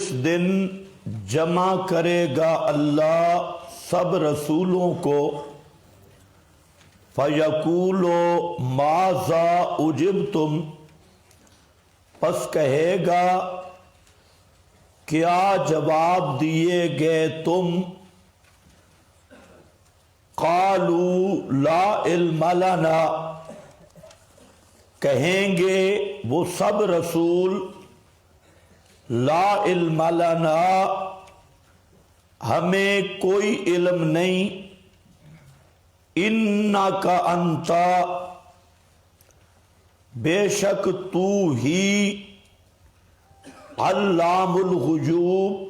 جس دن جمع کرے گا اللہ سب رسولوں کو فَيَقُولُ مَاذَا أُجِبْتُمْ، پس کہے گا کیا جواب دیے گئے تم؟ قَالُوا لَا عِلْمَ لَنَا، کہیں گے وہ سب رسول لا علم لنا، ہمیں کوئی علم نہیں، انک انت، بے شک تو ہی، علام الغیوب،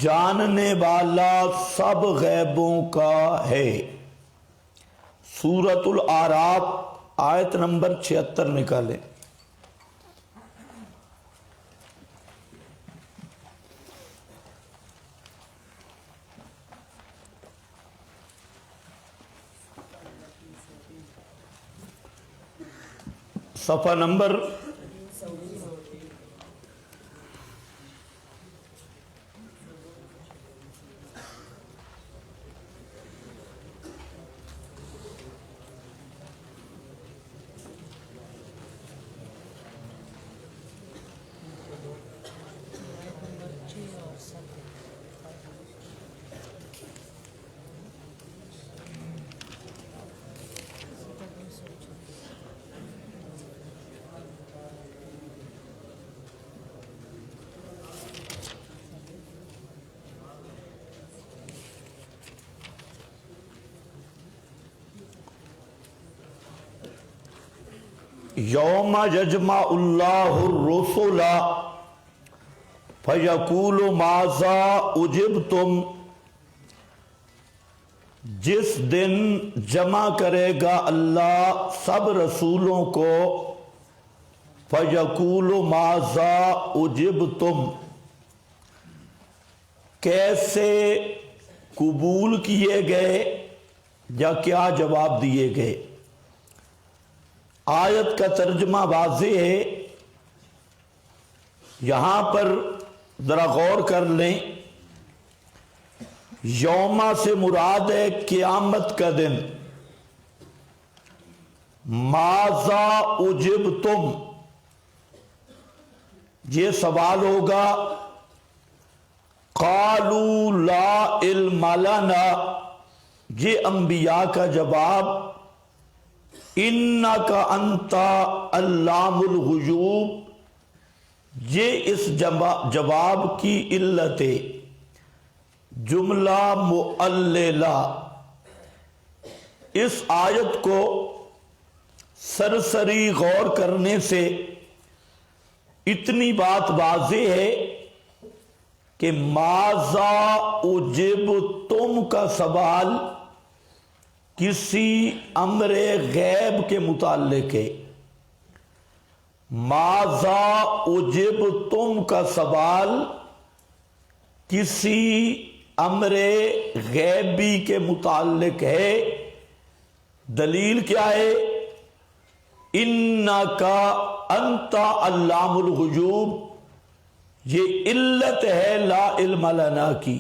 جاننے والا سب غیبوں کا ہے۔ سورۃ الاعراف آیت نمبر 76 نکالیں۔ صفحہ نمبر یوم یجمع اللہ الرسل فیقول ماذا اجبتم، جس دن جمع کرے گا اللہ سب رسولوں کو فیقول ماذا اجبتم، کیسے قبول کیے گئے یا کیا جواب دیے گئے۔ آیت کا ترجمہ واضح ہے، یہاں پر ذرا غور کر لیں، یوما سے مراد ہے قیامت کا دن۔ ماذا اجبتم، یہ سوال ہوگا، قالوا لا علم لنا، یہ انبیاء کا جواب، انک انت علام الغیوب، یہ اس جواب کی علت ہے۔ جملہ معللہ، اس آیت کو سرسری غور کرنے سے اتنی بات واضح ہے کہ ماذا اجبتم کا سوال کسی امر غیب کے متعلق ہے، ماذا اجبتم کا سوال کسی امر غیبی کے متعلق ہے۔ دلیل کیا ہے؟ انک انت علام الغیوب، یہ علت ہے لا علم لنا کی،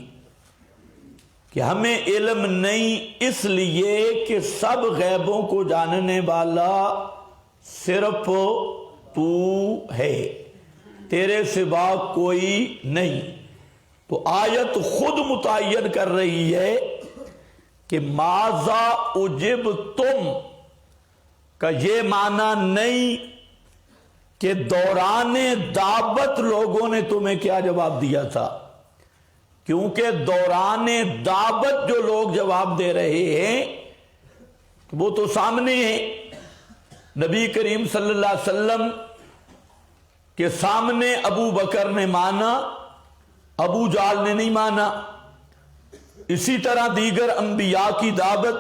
کہ ہمیں علم نہیں، اس لیے کہ سب غیبوں کو جاننے والا صرف تو ہے، تیرے سوا کوئی نہیں۔ تو آیت خود متعین کر رہی ہے کہ ماذا اجبتم کا یہ معنی نہیں کہ دوران دعوت لوگوں نے تمہیں کیا جواب دیا تھا، کیونکہ دوران دعوت جو لوگ جواب دے رہے ہیں وہ تو سامنے ہیں۔ نبی کریم صلی اللہ علیہ وسلم کے سامنے ابو بکر نے مانا، ابو جہل نے نہیں مانا۔ اسی طرح دیگر انبیاء کی دعوت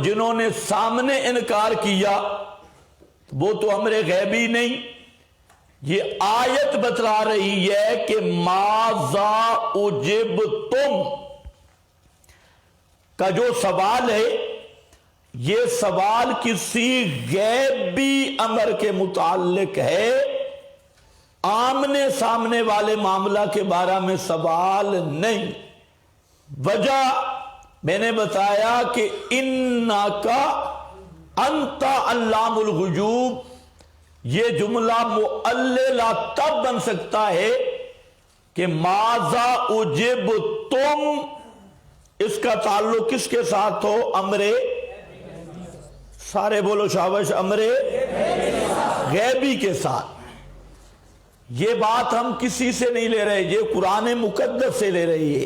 جنہوں نے سامنے انکار کیا وہ تو امر غیبی نہیں۔ یہ آیت بتلا رہی ہے کہ ماذا اجبتم کا جو سوال ہے، یہ سوال کسی غیبی امر کے متعلق ہے، آمنے سامنے والے معاملہ کے بارے میں سوال نہیں۔ وجہ میں نے بتایا کہ انکا انت علام الغیوب، یہ جملہ معللہ تب بن سکتا ہے کہ ماذا اجب تم، اس کا تعلق کس کے ساتھ ہو؟ امر، سارے بولو شاباش، امر غیبی کے ساتھ۔ یہ بات ہم کسی سے نہیں لے رہے، یہ قرآن مقدس سے لے رہی ہے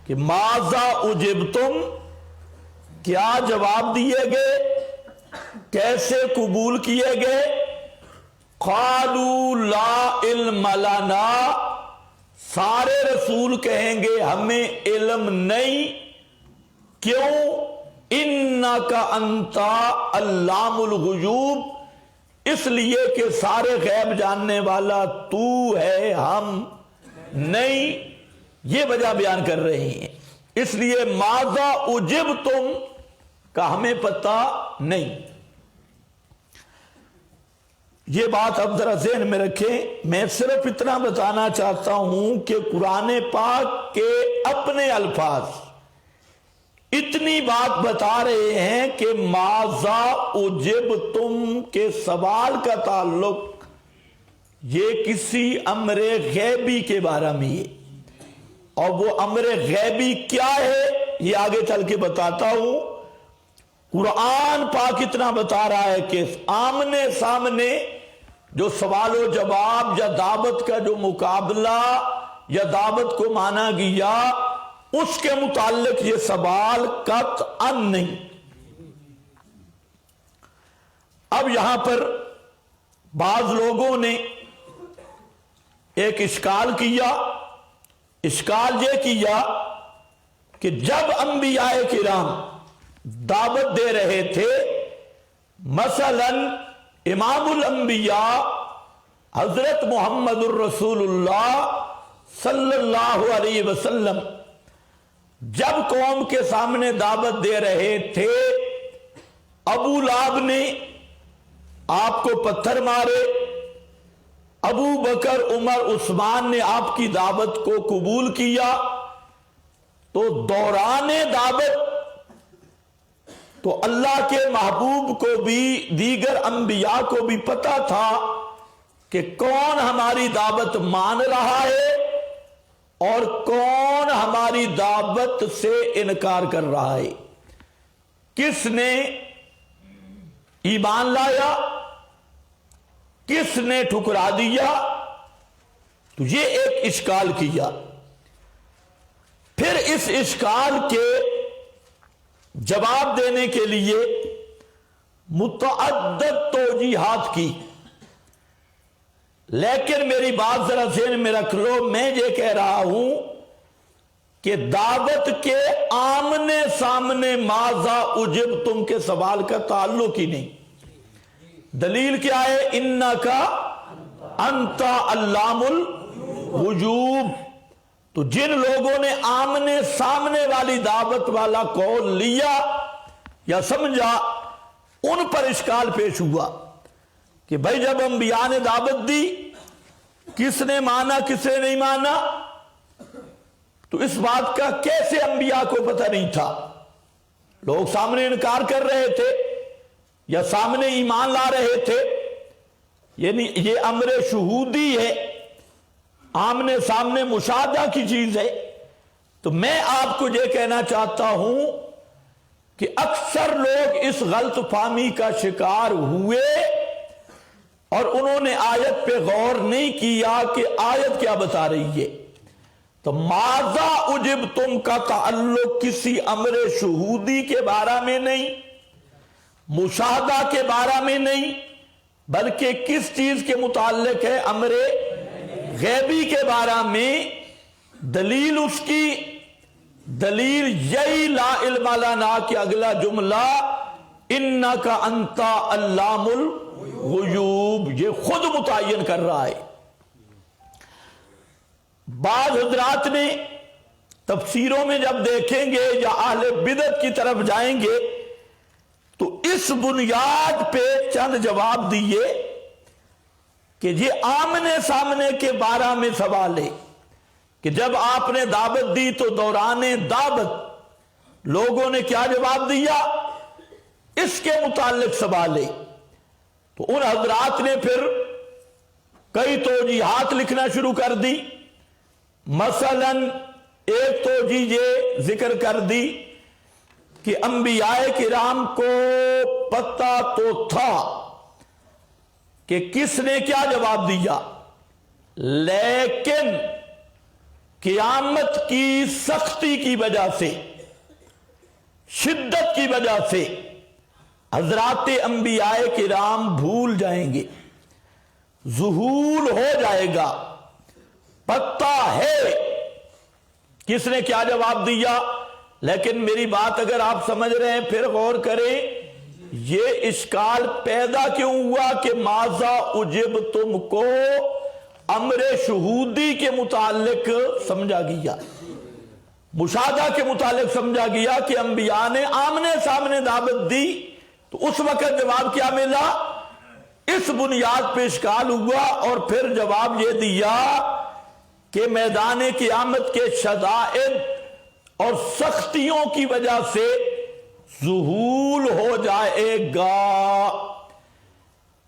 کہ ماذا اجبتم، کیا جواب دیے گئے، کیسے قبول کیے گئے؟ قالوا لا علم لنا، سارے رسول کہیں گے ہمیں علم نہیں۔ کیوں؟ انکا انت علام الغیوب، اس لیے کہ سارے غیب جاننے والا تو ہے، ہم نہیں۔ یہ وجہ بیان کر رہے ہیں، اس لیے ماذا اجبتم کا ہمیں پتہ نہیں۔ یہ بات اب ذرا ذہن میں رکھیں۔ میں صرف اتنا بتانا چاہتا ہوں کہ قرآن پاک کے اپنے الفاظ اتنی بات بتا رہے ہیں کہ ماذا اجبتم کے سوال کا تعلق یہ کسی امر غیبی کے بارے میں ہے، اور وہ امر غیبی کیا ہے یہ آگے چل کے بتاتا ہوں۔ قرآن پاک اتنا بتا رہا ہے کہ آمنے سامنے جو سوال و جواب یا دعوت کا جو مقابلہ یا دعوت کو مانا گیا، اس کے متعلق یہ سوال قطعا نہیں۔ اب یہاں پر بعض لوگوں نے ایک اشکال کیا، اشکال یہ کیا کہ جب انبیاء کرام دعوت دے رہے تھے، مثلا امام الانبیاء حضرت محمد الرسول اللہ صلی اللہ علیہ وسلم جب قوم کے سامنے دعوت دے رہے تھے، ابو لہب نے آپ کو پتھر مارے، ابو بکر عمر عثمان نے آپ کی دعوت کو قبول کیا، تو دوران دعوت تو اللہ کے محبوب کو بھی دیگر انبیاء کو بھی پتا تھا کہ کون ہماری دعوت مان رہا ہے اور کون ہماری دعوت سے انکار کر رہا ہے، کس نے ایمان لایا، کس نے ٹھکرا دیا۔ تو یہ ایک اشکال کیا۔ پھر اس اشکال کے جواب دینے کے لیے متعدد توجیہات کی، لیکن میری بات ذرا ذہن میں رکھ لو، میں یہ کہہ رہا ہوں کہ دعوت کے آمنے سامنے ماذا اجبتم کے سوال کا تعلق ہی نہیں۔ دلیل کیا ہے؟ انکا انت علام الغیوب۔ تو جن لوگوں نے آمنے سامنے والی دعوت والا قول لیا یا سمجھا، ان پر اشکال پیش ہوا کہ بھائی جب انبیاء نے دعوت دی، کس نے مانا کس نے نہیں مانا، تو اس بات کا کیسے انبیاء کو پتہ نہیں تھا؟ لوگ سامنے انکار کر رہے تھے یا سامنے ایمان لا رہے تھے، یعنی یہ امر شہودی ہے، آمنے سامنے مشاہدہ کی چیز ہے۔ تو میں آپ کو یہ کہنا چاہتا ہوں کہ اکثر لوگ اس غلط فہمی کا شکار ہوئے اور انہوں نے آیت پہ غور نہیں کیا کہ آیت کیا بتا رہی ہے۔ تو ماذا اجبتم کا تعلق کسی امر شہودی کے بارے میں نہیں، مشاہدہ کے بارے میں نہیں، بلکہ کس چیز کے متعلق ہے؟ امر غیبی کے بارے میں۔ دلیل اس کی دلیل یہی لا علم لنا کہ اگلا جملہ انکا انت علام الغیوب یہ خود متعین کر رہا ہے۔ بعض حضرات نے تفسیروں میں جب دیکھیں گے یا اہل بدعت کی طرف جائیں گے تو اس بنیاد پہ چند جواب دیے کہ یہ آمنے سامنے کے بارے میں سوال ہے کہ جب آپ نے دعوت دی تو دوران دعوت لوگوں نے کیا جواب دیا، اس کے متعلق سوال ہے۔ تو ان حضرات نے پھر کئی توجیحات لکھنا شروع کر دی۔ مثلا ایک توجیہ یہ ذکر کر دی کہ انبیاء کرام کو پتہ تو تھا کہ کس نے کیا جواب دیا، لیکن قیامت کی سختی کی وجہ سے، شدت کی وجہ سے حضرات انبیاء کرام بھول جائیں گے، ذہول ہو جائے گا۔ پتہ ہے کس نے کیا جواب دیا، لیکن میری بات اگر آپ سمجھ رہے ہیں پھر غور کریں، یہ اشکال پیدا کیوں ہوا کہ ماذا اجبتم کو امر شہودی کے متعلق سمجھا گیا، مشاہدہ کے متعلق سمجھا گیا کہ انبیاء نے آمنے سامنے دعوت دی تو اس وقت جواب کیا ملا، اس بنیاد پہ اشکال ہوا، اور پھر جواب یہ دیا کہ میدان قیامت کے شدائد اور سختیوں کی وجہ سے ذہول ہو جائے گا۔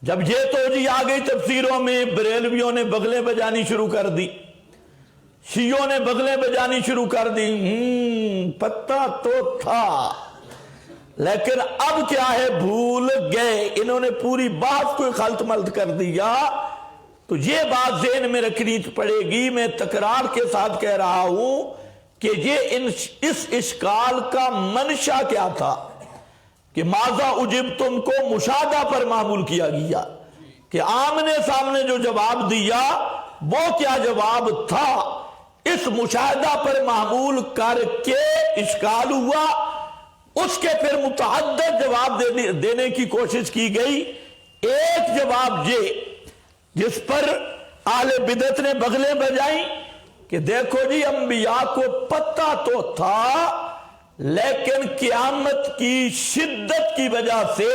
جب یہ توجیہ آ گئی تفسیروں میں، بریلویوں نے بغلیں بجانی شروع کر دی، شیعوں نے بغلیں بجانی شروع کر دی، پتہ تو تھا لیکن اب کیا ہے، بھول گئے۔ انہوں نے پوری بات کو خلط ملط کر دیا۔ تو یہ بات ذہن میں رکھنی پڑے گی، میں تکرار کے ساتھ کہہ رہا ہوں کہ یہ اس اشکال کا منشا کیا تھا کہ ماذا اجبتم کو مشاہدہ پر معمول کیا گیا، کہ آمنے سامنے جو جواب دیا وہ کیا جواب تھا، اس مشاہدہ پر معمول کر کے اشکال ہوا۔ اس کے پھر متعدد جواب دینے کی کوشش کی گئی۔ ایک جواب یہ جس پر اہل بدعت نے بغلیں بجائیں کہ دیکھو جی انبیاء کو پتہ تو تھا لیکن قیامت کی شدت کی وجہ سے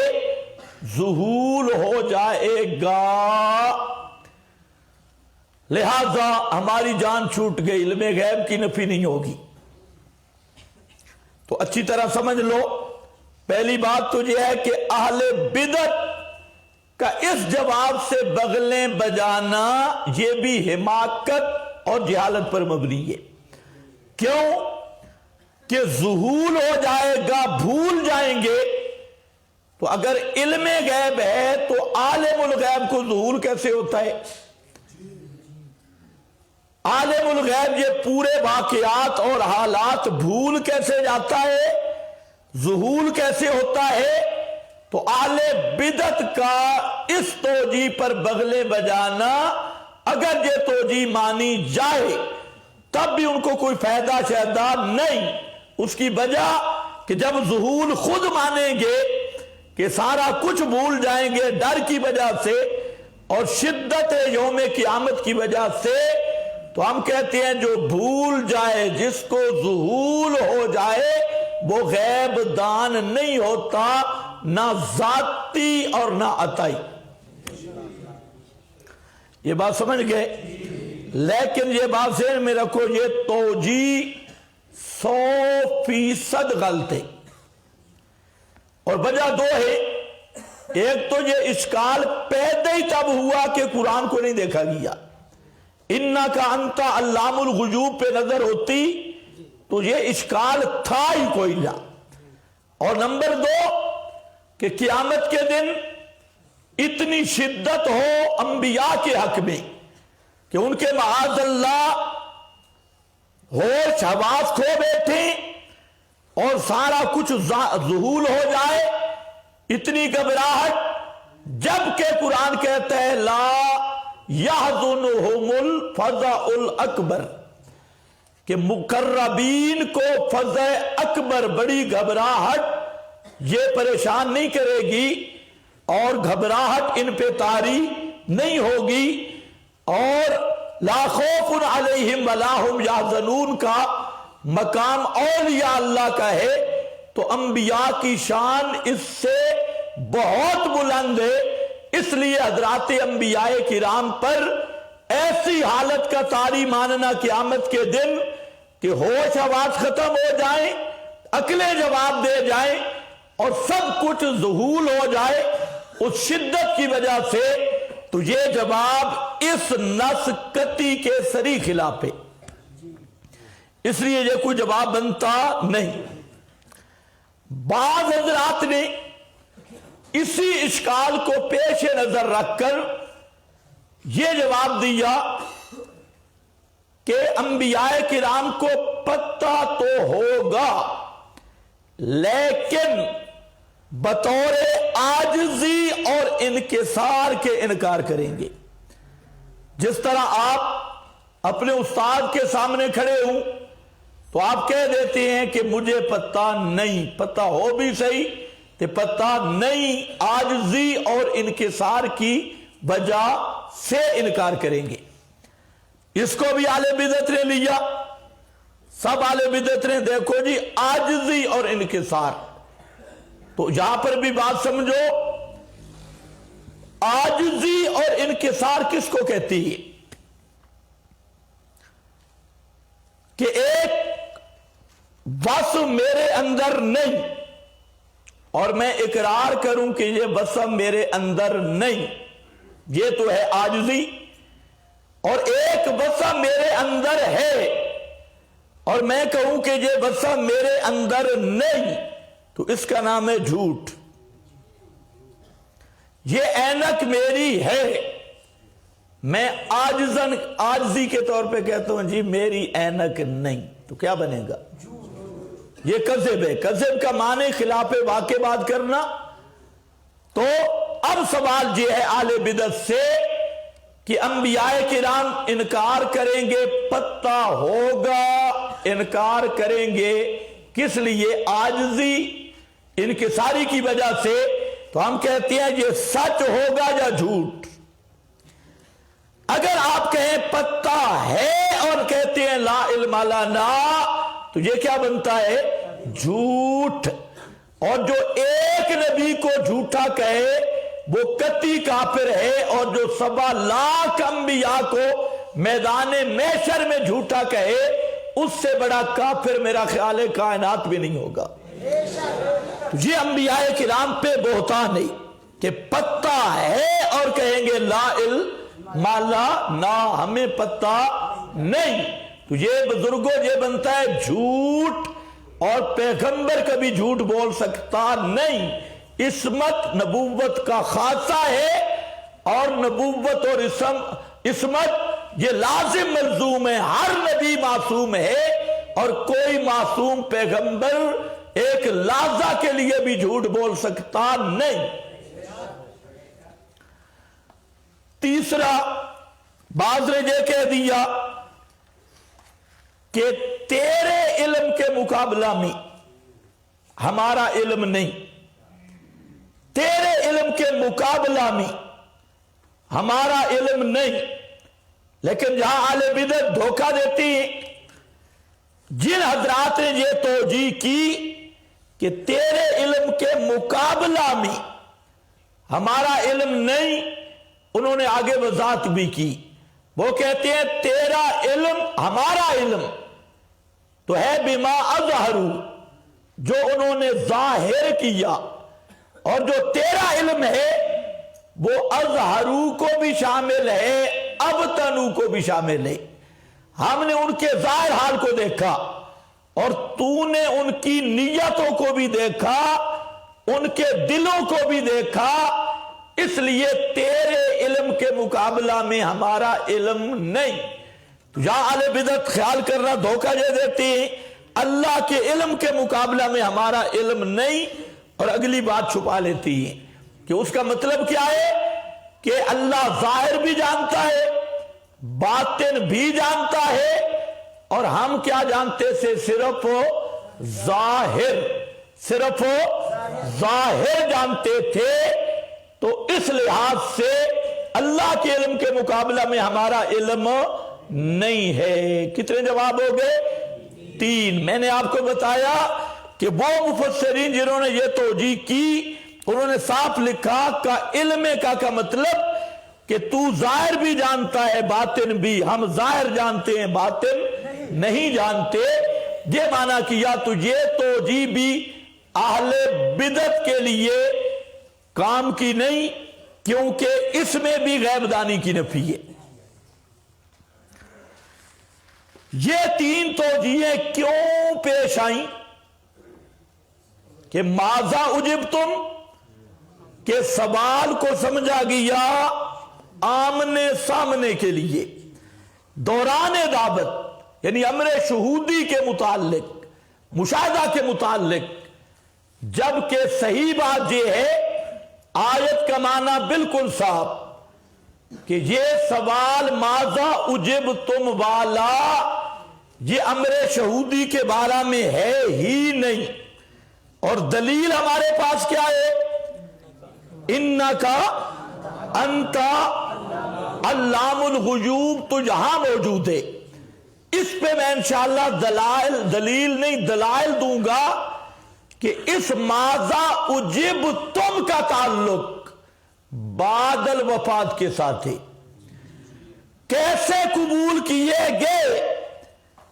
ذہول ہو جائے گا، لہذا ہماری جان چھوٹ گئی، علم غیب کی نفی نہیں ہوگی۔ تو اچھی طرح سمجھ لو، پہلی بات تو یہ ہے کہ اہل بدعت کا اس جواب سے بغلیں بجانا یہ بھی حماقت اور جہالت پر مبنی ہے۔ کیوں کہ ذہول ہو جائے گا، بھول جائیں گے۔ تو اگر علم غیب ہے تو عالم الغیب کو ذہول کیسے ہوتا ہے؟ عالم الغیب یہ پورے واقعات اور حالات بھول کیسے جاتا ہے، ذہول کیسے ہوتا ہے؟ تو اہل بدعت کا اس توجیہ پر بغلے بجانا، اگر یہ توجیہ مانی جائے تب بھی ان کو کوئی فائدہ شائدہ نہیں۔ اس کی وجہ کہ جب ذہول خود مانیں گے کہ سارا کچھ بھول جائیں گے ڈر کی وجہ سے اور شدت یوم قیامت کی وجہ سے، تو ہم کہتے ہیں جو بھول جائے، جس کو ذہول ہو جائے، وہ غیب دان نہیں ہوتا، نہ ذاتی اور نہ عطائی۔ یہ بات سمجھ گئے؟ لیکن یہ بات ذہن میں رکھو، یہ توجیہ 100% غلط ہے، اور وجہ دو ہے۔ ایک تو یہ اشکال پیدا ہی تب ہوا کہ قرآن کو نہیں دیکھا گیا، انکا انت علام الغیوب پہ نظر ہوتی تو یہ اشکال تھا ہی کوئی نہ۔ اور نمبر دو کہ قیامت کے دن اتنی شدت ہو انبیاء کے حق میں کہ ان کے معاذ اللہ ہوش حواس کھو بیٹھے اور سارا کچھ ذہول ہو جائے، اتنی گھبراہٹ، جبکہ قرآن کہتا ہے لا یحزنہم الفزع الاکبر، کہ مقربین کو فزع اکبر، بڑی گھبراہٹ یہ پریشان نہیں کرے گی اور گھبراہٹ ان پہ طاری نہیں ہوگی۔ اور لا خوف علیہم ولا ہم یحزنون کا مقام اولیاء اللہ کا ہے، تو انبیاء کی شان اس سے بہت بلند ہے، اس لیے حضرات انبیاء کرام پر ایسی حالت کا طاری ماننا قیامت کے دن کہ ہوش حواس ختم ہو جائیں، عقلیں جواب دے جائیں اور سب کچھ ذہول ہو جائے اس شدت کی وجہ سے، تو یہ جواب اس نس قطعی کے سری خلاف ہے، اس لیے یہ کوئی جواب بنتا نہیں۔ بعض حضرات نے اسی اشکال کو پیش نظر رکھ کر یہ جواب دیا کہ انبیاء کرام کو پتہ تو ہوگا لیکن بطور عاجزی اور انکسار کے انکار کریں گے۔ جس طرح آپ اپنے استاد کے سامنے کھڑے ہوں تو آپ کہہ دیتے ہیں کہ مجھے پتہ نہیں، پتہ ہو بھی صحیح کہ پتہ نہیں، عاجزی اور انکسار کی وجہ سے انکار کریں گے۔ اس کو بھی اہل بدعت نے لیا، سب اہل بدعت نے دیکھو جی عاجزی اور انکسار، تو یہاں پر بھی بات سمجھو، عاجزی اور انکسار کس کو کہتی ہے؟ کہ ایک وصف میرے اندر نہیں اور میں اقرار کروں کہ یہ وصف میرے اندر نہیں، یہ تو ہے عاجزی۔ اور ایک وصف میرے اندر ہے اور میں کہوں کہ یہ وصف میرے اندر نہیں، تو اس کا نام ہے جھوٹ۔ یہ اینک میری ہے، میں عاجزی کے طور پہ کہتا ہوں جی میری اینک نہیں، تو کیا بنے گا؟ یہ کذب ہے۔ کذب کا معنی خلاف واقع بات کرنا۔ تو اب سوال یہ ہے اہل بدعت سے کہ انبیاء کرام انکار کریں گے پتہ ہوگا، انکار کریں گے کس لیے؟ عاجزی انکساری کی وجہ سے، تو ہم کہتے ہیں یہ سچ ہوگا یا جھوٹ؟ اگر آپ کہیں پتہ ہے اور کہتے ہیں لا علم لنا، تو یہ کیا بنتا ہے؟ جھوٹ۔ اور جو ایک نبی کو جھوٹا کہے وہ قطعی کافر ہے، اور جو 7 لاکھ انبیاء کو میدان محشر میں جھوٹا کہے اس سے بڑا کافر میرا خیال ہے کائنات بھی نہیں ہوگا۔ یہ انبیاء کرام پہ بہتان نہیں کہ پتہ ہے اور کہیں گے لا علم لنا، ہمیں پتہ نہیں، تو یہ بزرگوں یہ بنتا ہے جھوٹ، اور پیغمبر کبھی جھوٹ بول سکتا نہیں۔ عصمت نبوت کا خاصہ ہے، اور نبوت اور عصمت یہ لازم ملزوم ہے، ہر نبی معصوم ہے، اور کوئی معصوم پیغمبر ایک لحظہ کے لیے بھی جھوٹ بول سکتا نہیں۔ تیسرا، بعض نے یہ کہہ دیا کہ تیرے علم کے مقابلہ میں ہمارا علم نہیں، تیرے علم کے مقابلہ میں ہمارا علم نہیں۔ لیکن جہاں اہل بدعت دھوکہ دیتی ہیں، جن حضرات نے یہ توجیہ کی کہ تیرے علم کے مقابلہ میں ہمارا علم نہیں، انہوں نے آگے وضاحت بھی کی۔ وہ کہتے ہیں تیرا علم ہمارا علم تو ہے بما اظہروا، جو انہوں نے ظاہر کیا، اور جو تیرا علم ہے وہ اظہروا کو بھی شامل ہے، ابطنوا کو بھی شامل ہے۔ ہم نے ان کے ظاہر حال کو دیکھا اور تو نے ان کی نیتوں کو بھی دیکھا، ان کے دلوں کو بھی دیکھا، اس لیے تیرے علم کے مقابلہ میں ہمارا علم نہیں۔ یا اہل بدعت خیال کرنا دھوکہ دے دیتے ہیں اللہ کے علم کے مقابلہ میں ہمارا علم نہیں، اور اگلی بات چھپا لیتی ہیں کہ اس کا مطلب کیا ہے کہ اللہ ظاہر بھی جانتا ہے، باطن بھی جانتا ہے، اور ہم کیا جانتے سے صرف ظاہر، صرف ظاہر جانتے تھے۔ تو اس لحاظ سے اللہ کے علم کے مقابلہ میں ہمارا علم نہیں ہے۔ کتنے جواب ہو گئے؟ 3۔ میں نے آپ کو بتایا کہ وہ مفسرین جنہوں نے یہ توجیہ کی انہوں نے صاف لکھا کا علم کا مطلب کہ تو ظاہر بھی جانتا ہے باطن بھی، ہم ظاہر جانتے ہیں باطن نہیں جانتے. یہ معنی کیا تو یہ توجیہ بھی اہل بدعت کے لیے کام کی نہیں، کیونکہ اس میں بھی غیب دانی کی نفی ہے. یہ تین توجیہیں کیوں پیش آئیں کہ ماذا اجبتم، کہ سوال کو سمجھا گیا آمنے سامنے کے لیے، دوران دعوت یعنی امر شہودی کے متعلق، مشاہدہ کے متعلق، جبکہ صحیح بات یہ ہے آیت کا معنی بالکل صاف کہ یہ سوال ماذا اجبتم والا یہ امر شہودی کے بارے میں ہے ہی نہیں. اور دلیل ہمارے پاس کیا ہے؟ انکا انت علام الغیوب، تو یہاں موجود ہے. اس پہ میں انشاءاللہ دلیل نہیں دلائل دوں گا کہ اس ماذا اجبتم کا تعلق بعد الوفات کے ساتھ ہے. کیسے قبول کیے گئے،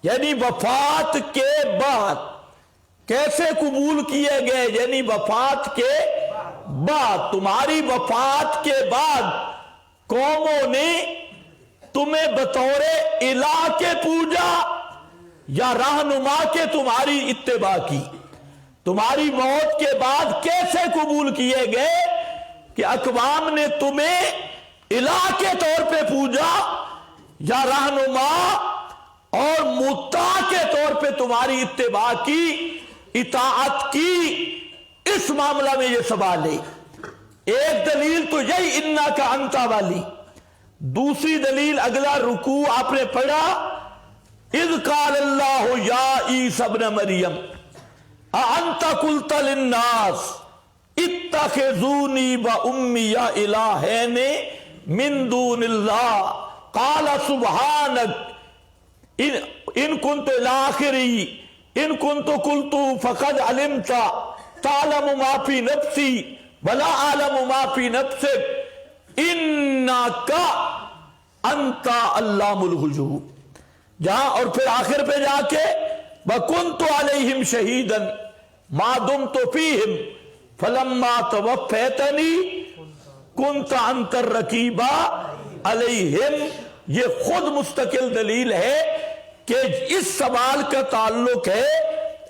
یعنی وفات کے بعد. کیسے قبول کیے گئے، یعنی وفات کے بعد. تمہاری وفات کے بعد قوموں نے تمہیں بطور الہ کے پوجا یا رہنما کے تمہاری اتباع کی. تمہاری موت کے بعد کیسے قبول کیے گئے کہ اقوام نے تمہیں الہ کے طور پہ پوجا یا رہنما اور مطاع کے طور پہ تمہاری اتباع کی، اطاعت کی. اس معاملہ میں یہ سوال ہے. ایک دلیل تو یہی انا کا انتا والی. دوسری دلیل اگلا رکوع آپ نے پڑھا، اذ قال اللہ یا عیسی ابن مریم اانت قلت للناس اتخذونی و امی الہین من دون اللہ قال سبحانک ان کنت الاخری ان کنت قلت فقد علمت تعلم ما فی نفسی ولا اعلم ما فی نفسک انکا انت علام الغیوب. جہاں اور پھر آخر پہ جا کے وَكُنْتُ عَلَيْهِمْ شَهِيدًا مَا دُمْتُ فِيهِمْ فَلَمَّا تَوَفَّيْتَنِي كُنْتَ أَنْتَ الرَّقِيبَ عَلَيْهِمْ. یہ خود مستقل دلیل ہے کہ اس سوال کا تعلق ہے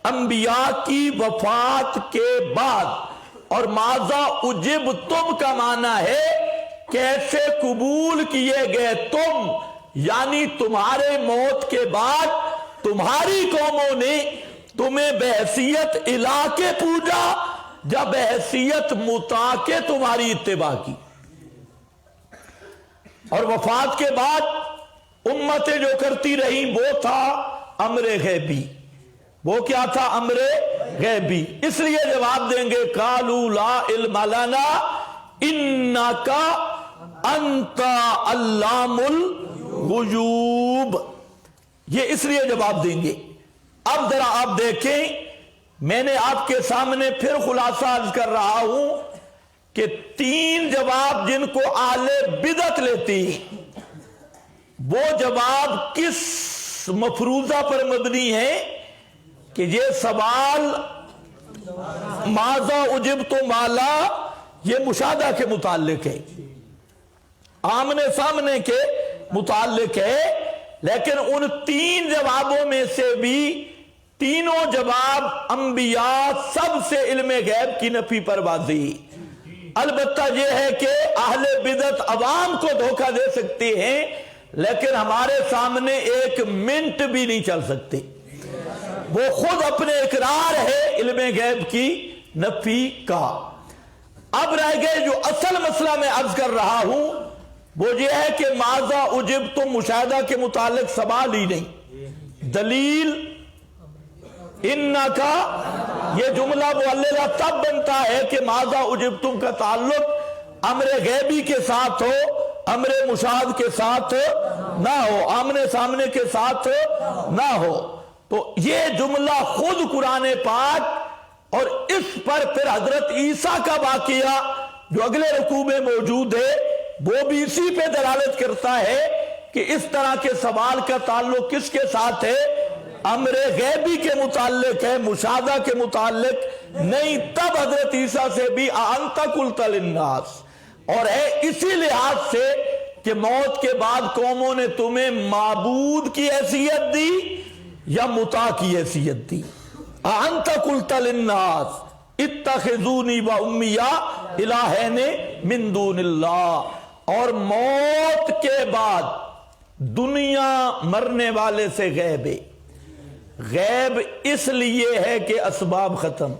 انبیاء کی وفات کے بعد. اور ماذا اجبتم کا معنی ہے کیسے قبول کیے گئے تم، یعنی تمہارے موت کے بعد تمہاری قوموں نے تمہیں بحیثیت الہ کے پوجا یا بحیثیت مطاع کے تمہاری اتباع کی. اور وفات کے بعد امتیں جو کرتی رہیں وہ تھا امر غیبی. وہ کیا تھا؟ امر غیبی. اس لیے جواب دیں گے قالوا لا علم لنا انکا انت علام الغیوب. یہ اس لیے جواب دیں گے. اب ذرا آپ دیکھیں، میں نے آپ کے سامنے پھر خلاصہ عرض کر رہا ہوں کہ تین جواب جن کو اہل بدعت لیتی وہ جواب کس مفروضہ پر مبنی ہے کہ یہ سوال ماذا اجبتم والا یہ مشاہدہ کے متعلق ہے، آمنے سامنے کے متعلق ہے. لیکن ان تین جوابوں میں سے بھی تینوں جواب انبیاء سب سے علم غیب کی نفی پر واضح. البتہ یہ ہے کہ اہل بدعت عوام کو دھوکہ دے سکتے ہیں لیکن ہمارے سامنے ایک منٹ بھی نہیں چل سکتے. وہ خود اپنے اقرار ہے علم غیب کی نفی کا. اب رہ گئے جو اصل مسئلہ میں عرض کر رہا ہوں وہ یہ ہے کہ ماذا اجبتم مشاہدہ کے متعلق سوال ہی نہیں، دلیل انکا. یہ جملہ معللہ تب بنتا ہے کہ ماذا اجبتم کا تعلق امر غیبی کے ساتھ ہو، امر مشاہد کے ساتھ نہ ہو، آمنے سامنے کے ساتھ نہ ہو. تو یہ جملہ خود قرآن پاک اور اس پر پھر حضرت عیسیٰ کا واقعہ جو اگلے رکوع میں موجود ہے وہ بھی اسی پہ دلالت کرتا ہے کہ اس طرح کے سوال کا تعلق کس کے ساتھ ہے؟ امر غیبی کے متعلق ہے، مشاہدہ کے متعلق نہیں۔ تب حضرت عیسیٰ سے بھی اَأَنْتَ قُلْتَ لِلنَّاسِ، اور ہے اسی لحاظ سے کہ موت کے بعد قوموں نے تمہیں معبود کی حیثیت دی یا مطاع کی حیثیت دی۔ اَأَنْتَ قُلْتَ لِلنَّاسِ اتخذونی و امی الہین من دون اللہ، اور موت کے بعد دنیا مرنے والے سے غیب ہے۔ غیب اس لیے ہے کہ اسباب ختم،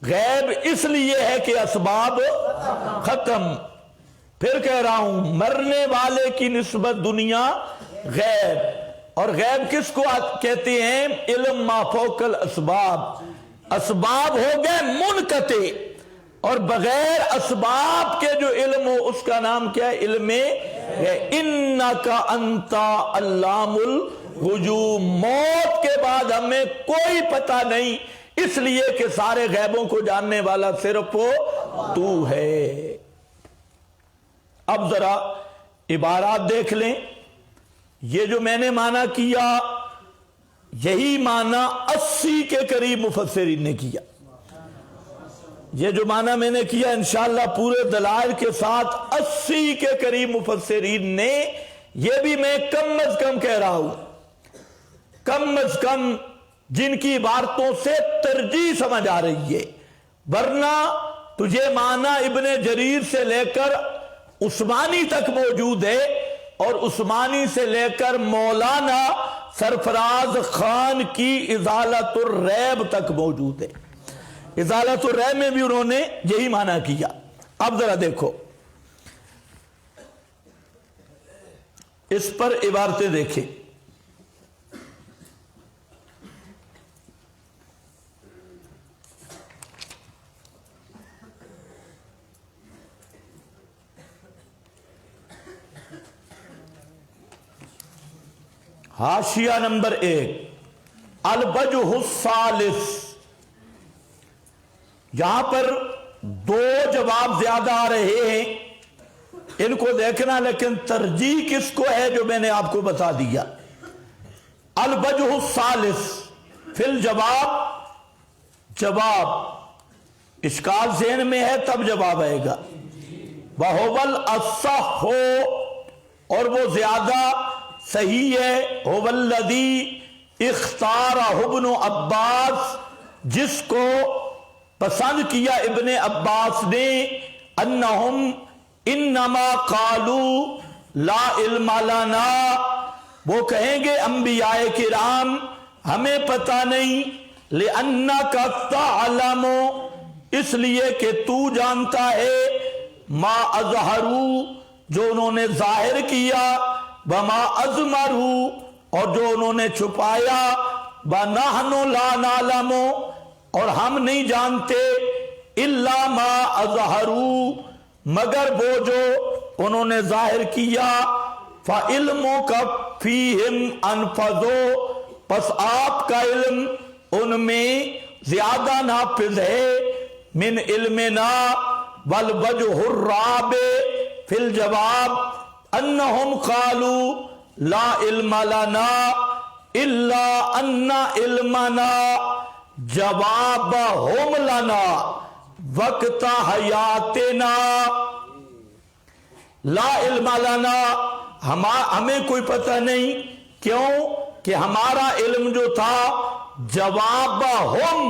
غیب اس لیے ہے کہ اسباب ختم۔ پھر کہہ رہا ہوں مرنے والے کی نسبت دنیا غیب، اور غیب کس کو کہتے ہیں؟ علم ما فوق الاسباب۔ اسباب ہو گئے منقطع، اور بغیر اسباب کے جو علم ہو اس کا نام کیا ہے؟ علم ہے۔ انکا انتا علام الغیوب، موت کے بعد ہمیں کوئی پتہ نہیں، اس لیے کہ سارے غیبوں کو جاننے والا صرف تو ہے۔ اب ذرا عبارات دیکھ لیں، یہ جو میں نے معنی کیا یہی معنی 80 کے قریب مفسرین نے کیا۔ یہ جو معنی میں نے کیا انشاءاللہ پورے دلائل کے ساتھ 80 کے قریب مفسرین نے، یہ بھی میں کم از کم کہہ رہا ہوں، کم از کم جن کی عبارتوں سے ترجیح سمجھ آ رہی ہے، ورنہ تجھے معنی ابن جریر سے لے کر عثمانی تک موجود ہے، اور عثمانی سے لے کر مولانا سرفراز خان کی ازالت الریب تک موجود ہے۔ ازالت الریب میں بھی انہوں نے یہی معنی کیا۔ اب ذرا دیکھو اس پر عبارتیں دیکھیں۔ حاشیہ نمبر 1 الوجہ الثالث، یہاں پر 2 جواب زیادہ آ رہے ہیں، ان کو دیکھنا، لیکن ترجیح کس کو ہے جو میں نے آپ کو بتا دیا۔ الوجہ الثالث فی الجواب، جواب اشکال ذہن میں ہے تب جواب آئے گا۔ وَهُوَ الْأَصَّحُ، اور وہ زیادہ صحیح ہے، هُوَ الَّذِي اخْتَارَهُ ابن عباس، جس کو پسند کیا ابن عباس نے، انہم انما قالوا لا علم لنا، وہ کہیں گے انبیاء کرام ہمیں پتہ نہیں، لِأَنَّكَ تَعْلَمُ، اس لیے کہ تو جانتا ہے، ما اظہروا، جو انہوں نے ظاہر کیا، وما اضمروا، اور جو انہوں نے چھپایا، وَنَحْنُ لَا نَعْلَمُ، اور ہم نہیں جانتے، الا ما اظہروا، مگر وہ جو انہوں نے ظاہر کیا، فَعِلْمُكَ فِيهِمْ أَنْفَذُ، پس آپ کا علم ان میں زیادہ نافذ ہے، من علمنا۔ وَالْوَجْهُ الرَّابِعُ فِي الْجَوَابِ أَنَّهُمْ قَالُوا لَا عِلْمَ لَنَا إِلَّا أَنَّ عِلْمَنَا جوابہم لنا وقت حیاتنا، لا علم لنا، ہمیں کوئی پتہ نہیں، کیوں کہ ہمارا علم جو تھا جوابہم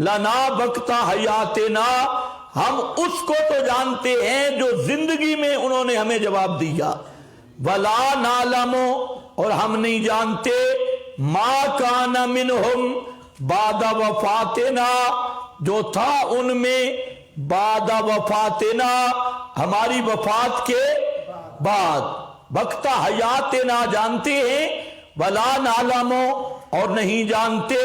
لنا وقت حیاتنا، ہم اس کو تو جانتے ہیں جو زندگی میں انہوں نے ہمیں جواب دیا، ولا نعلم، اور ہم نہیں جانتے، ما کان منہم بعد وفاتنا، جو تھا ان میں بعد وفاتنا، ہماری وفات کے بعد، وقت حیاتنا جانتے ہیں، ولا نعلم، اور نہیں جانتے،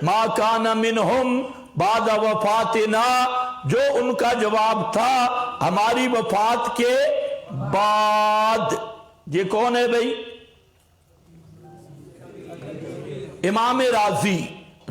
ما کان منہم بعد وفاتنا، جو ان کا جواب تھا ہماری وفات کے بعد۔ یہ کون ہے بھائی؟ امام رازی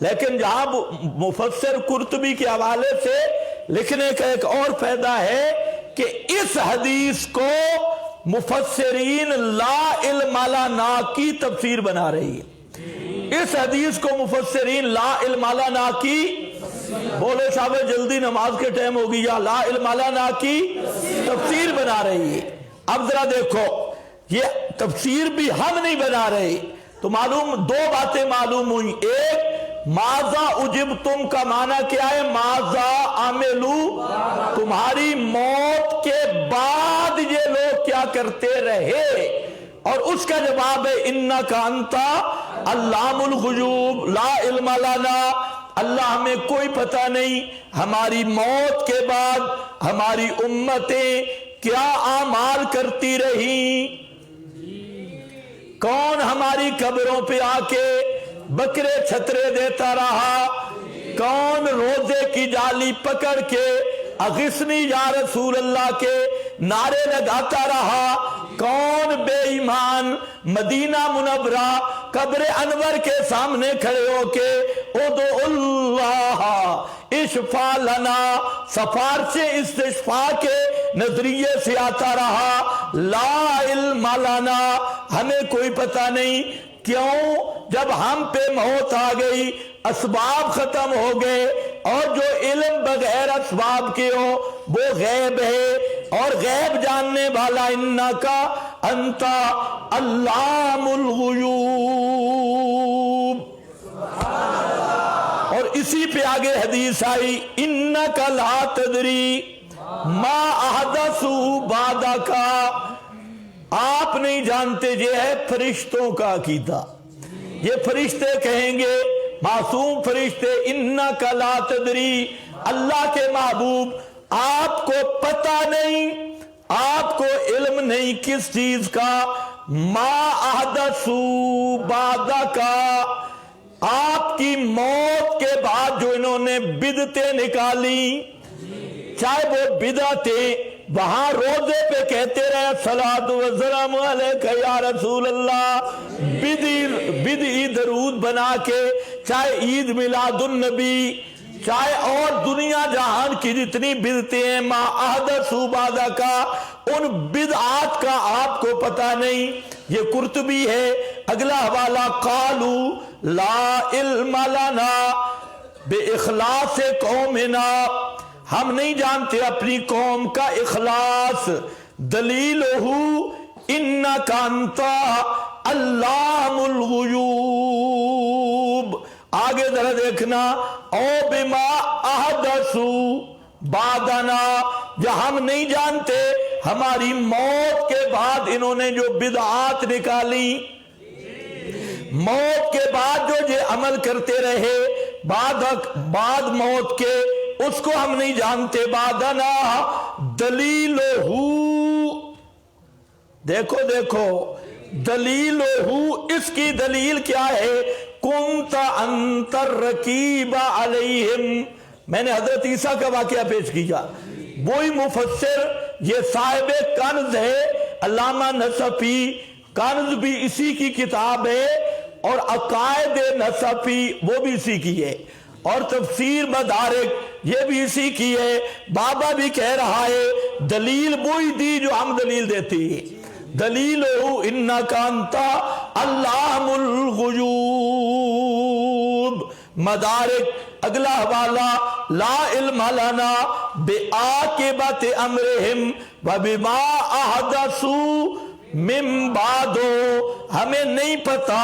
لیکن جہاں مفسر قرطبی کے حوالے سے لکھنے کا ایک اور فائدہ ہے کہ اس حدیث کو مفسرین لا علم لنا کی تفسیر بنا رہی ہے. اس حدیث کو مفسرین لا علم لنا کی، بولے صاحب جلدی نماز کے ٹائم ہوگی، یا لا علم لنا کی تفسیر بنا رہی ہے. اب ذرا دیکھو، یہ تفسیر بھی ہم نہیں بنا رہے، تو معلوم دو باتیں معلوم ہوئی. ایک، ماذا اجبتم کا معنی کیا ہے؟ ماذا عملو، تمہاری موت کے بعد یہ لوگ کیا کرتے رہے، اور اس کا جواب ہے انکا انتا علام الغیوب لا علم لنا، اللہ ہمیں کوئی پتہ نہیں ہماری موت کے بعد ہماری امتیں کیا اعمال کرتی رہی. کون ہماری قبروں پہ آ کے بکرے چھترے دیتا رہا، کون روزے کی جالی پکڑ کے اغثنی یا رسول اللہ کے نعرے لگاتا رہا، کون بے ایمان مدینہ منورہ قبر انور کے سامنے کھڑے ہو کے ادعو اللہ اشفا لنا، سفارش استشفاء کے نظریے سے آتا رہا. لا علم لنا، ہمیں کوئی پتہ نہیں. کیوں؟ جب ہم پہ موت آ گئی، اسباب ختم ہو گئے، اور جو علم بغیر اسباب کے ہو وہ غیب ہے، اور غیب جاننے والا انکا انتا علام الغیوب. اور اسی پہ آگے حدیث آئی انکا لا تدری ما احدثوا بعدک، آپ نہیں جانتے. یہ ہے فرشتوں کا عقیدہ. یہ فرشتے کہیں گے، معصوم فرشتے، انکا لا تدری، اللہ کے محبوب آپ کو پتہ نہیں، آپ کو علم نہیں کس چیز کا، ما احدثوا بعدک، آپ کی موت کے بعد جو انہوں نے بدعتیں نکالی، چاہے وہ بدعتیں وہاں روزے پہ کہتے رہے الصلاۃ والسلام علیک یا رسول اللہ، بدعی درود بنا کے، چاہے عید میلاد النبی، چاہے اور دنیا جہان کی جتنی بدعتیں ہیں، ما احدثوا بعدک، ان بدعات کا آپ کو پتہ نہیں. یہ قرطبی ہے. اگلا حوالہ، قالوا لا علم لنا باخلاص قومنا، ہم نہیں جانتے اپنی قوم کا اخلاص. دلیلہ انکا انتا علام الغیوب. آگے ذرا دیکھنا، او بما احدثوا بعدنا، یا ہم نہیں جانتے ہماری موت کے بعد انہوں نے جو بدعات نکالی، موت کے بعد جو یہ عمل کرتے رہے بعد موت کے، اس کو ہم نہیں جانتے. بعدنا دلیلہ، دیکھو دلیلہ، اس کی دلیل کیا ہے؟ کنت انت الرقیب علیہم. میں نے حضرت عیسیٰ کا واقعہ پیش کیا. وہی مفسر، یہ صاحب کنز ہے علامہ نصفی، کنز بھی اسی کی کتاب ہے، اور عقائد نصفی وہ بھی اسی کی ہے، اور تفسیر مدارک یہ بھی اسی کی ہے. بابا بھی کہہ رہا ہے دلیل وہی دی جو ہم دلیل دیتی ہے. دلیلہ انکا انتا علام الغیوب. مدارک اگلا حوالہ، لا علم لنا بعاقبۃ امرہم وبما احدثوا من بعدو، ہمیں نہیں پتا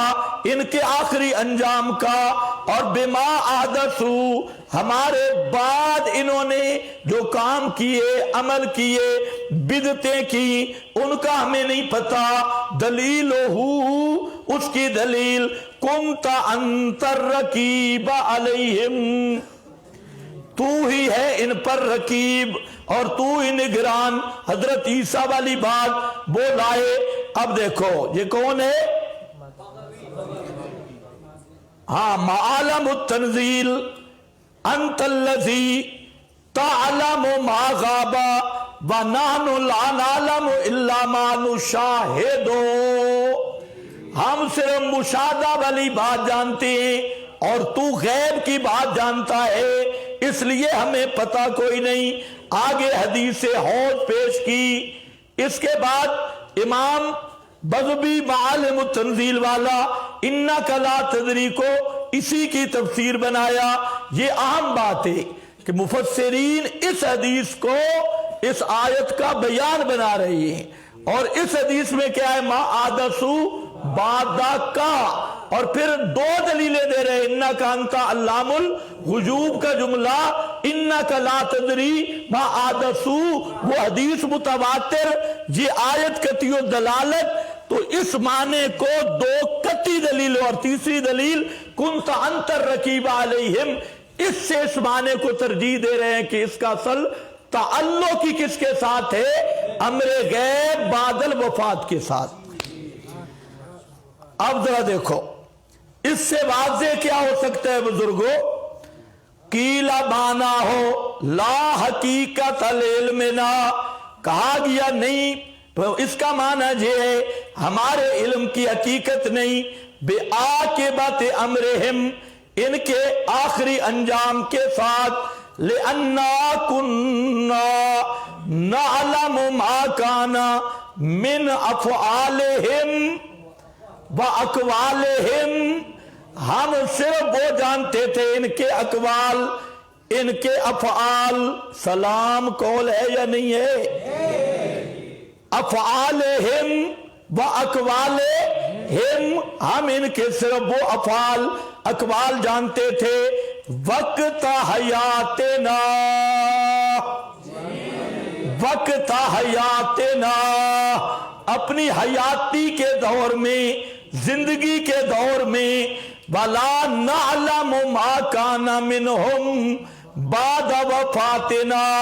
ان کے آخری انجام کا، اور بما احدثوا، ہمارے بعد انہوں نے جو کام کیے، عمل کیے، بدعتیں کی، ان کا ہمیں نہیں پتا. دلیلہ، اس کی دلیل، کنت انت الرقیب علیہم، تو ہی ہے ان پر رقیب اور تو ہی نگران. حضرت عیسیٰ والی بات وہ لائے. اب دیکھو یہ کون ہے؟ ہاں، معالم التنزیل، انت الذی تعلم ما غاب ونحن لا نعلم الا ما نشاہد. ہم صرف مشاہدہ والی بات جانتے ہیں اور تو غیب کی بات جانتا ہے اس لیے ہمیں پتہ کوئی نہیں. آگے حدیث حوض پیش کی. اس کے بعد امام بغوی معالم التنزیل والا انک لا تدری کو اسی کی تفسیر بنایا. یہ اہم بات ہے کہ مفسرین اس حدیث کو اس آیت کا بیان بنا رہی ہیں. اور اس حدیث میں کیا ہے؟ ما آدسو بعدا کا. اور پھر دو دلیلیں دے رہے ہیں. انکا انت علام الغیوب کا جملہ انکا لا تدری ما آدسو، وہ حدیث متواتر، یہ آیت قطعی دلالت. تو اس معنی کو دو قطعی دلیل اور تیسری دلیل کنت انت الرقیب علیہم، اس سے اس معنی کو ترجیح دے رہے ہیں کہ اس کا اصل تعلق ہی کس کے ساتھ ہے؟ امر غیب بعد الوفات کے ساتھ. اب ذرا دیکھو اس سے واضح کیا ہو سکتا ہے بزرگوں؟ قیلا بانا ہو لا حقیقت العلمنا، کہا گیا نہیں، اس کا معنی یہ ہے ہمارے علم کی حقیقت نہیں. بے عاقبت امرہم، ان کے آخری انجام کے ساتھ. لِأَنَّا كُنَّا نَعْلَمُ مَا كَانَ مِنْ أَفْعَالِهِمْ وَأَقْوَالِهِمْ، ہم صرف وہ جانتے تھے ان کے اقوال، ان کے افعال. سلام قول ہے یا نہیں ہے؟ افعالہم وَأَقْوَالِهِمْ، ہم ان کے صرف وہ افعال اقوال جانتے تھے. وقت حیاتنا، وقت حیاتنا، اپنی حیاتی کے دور میں، زندگی کے دور میں. وَلَا نَعْلَمُ مَا كَانَ مِنْهُمْ بَعْدَ وَفَاتِنَا،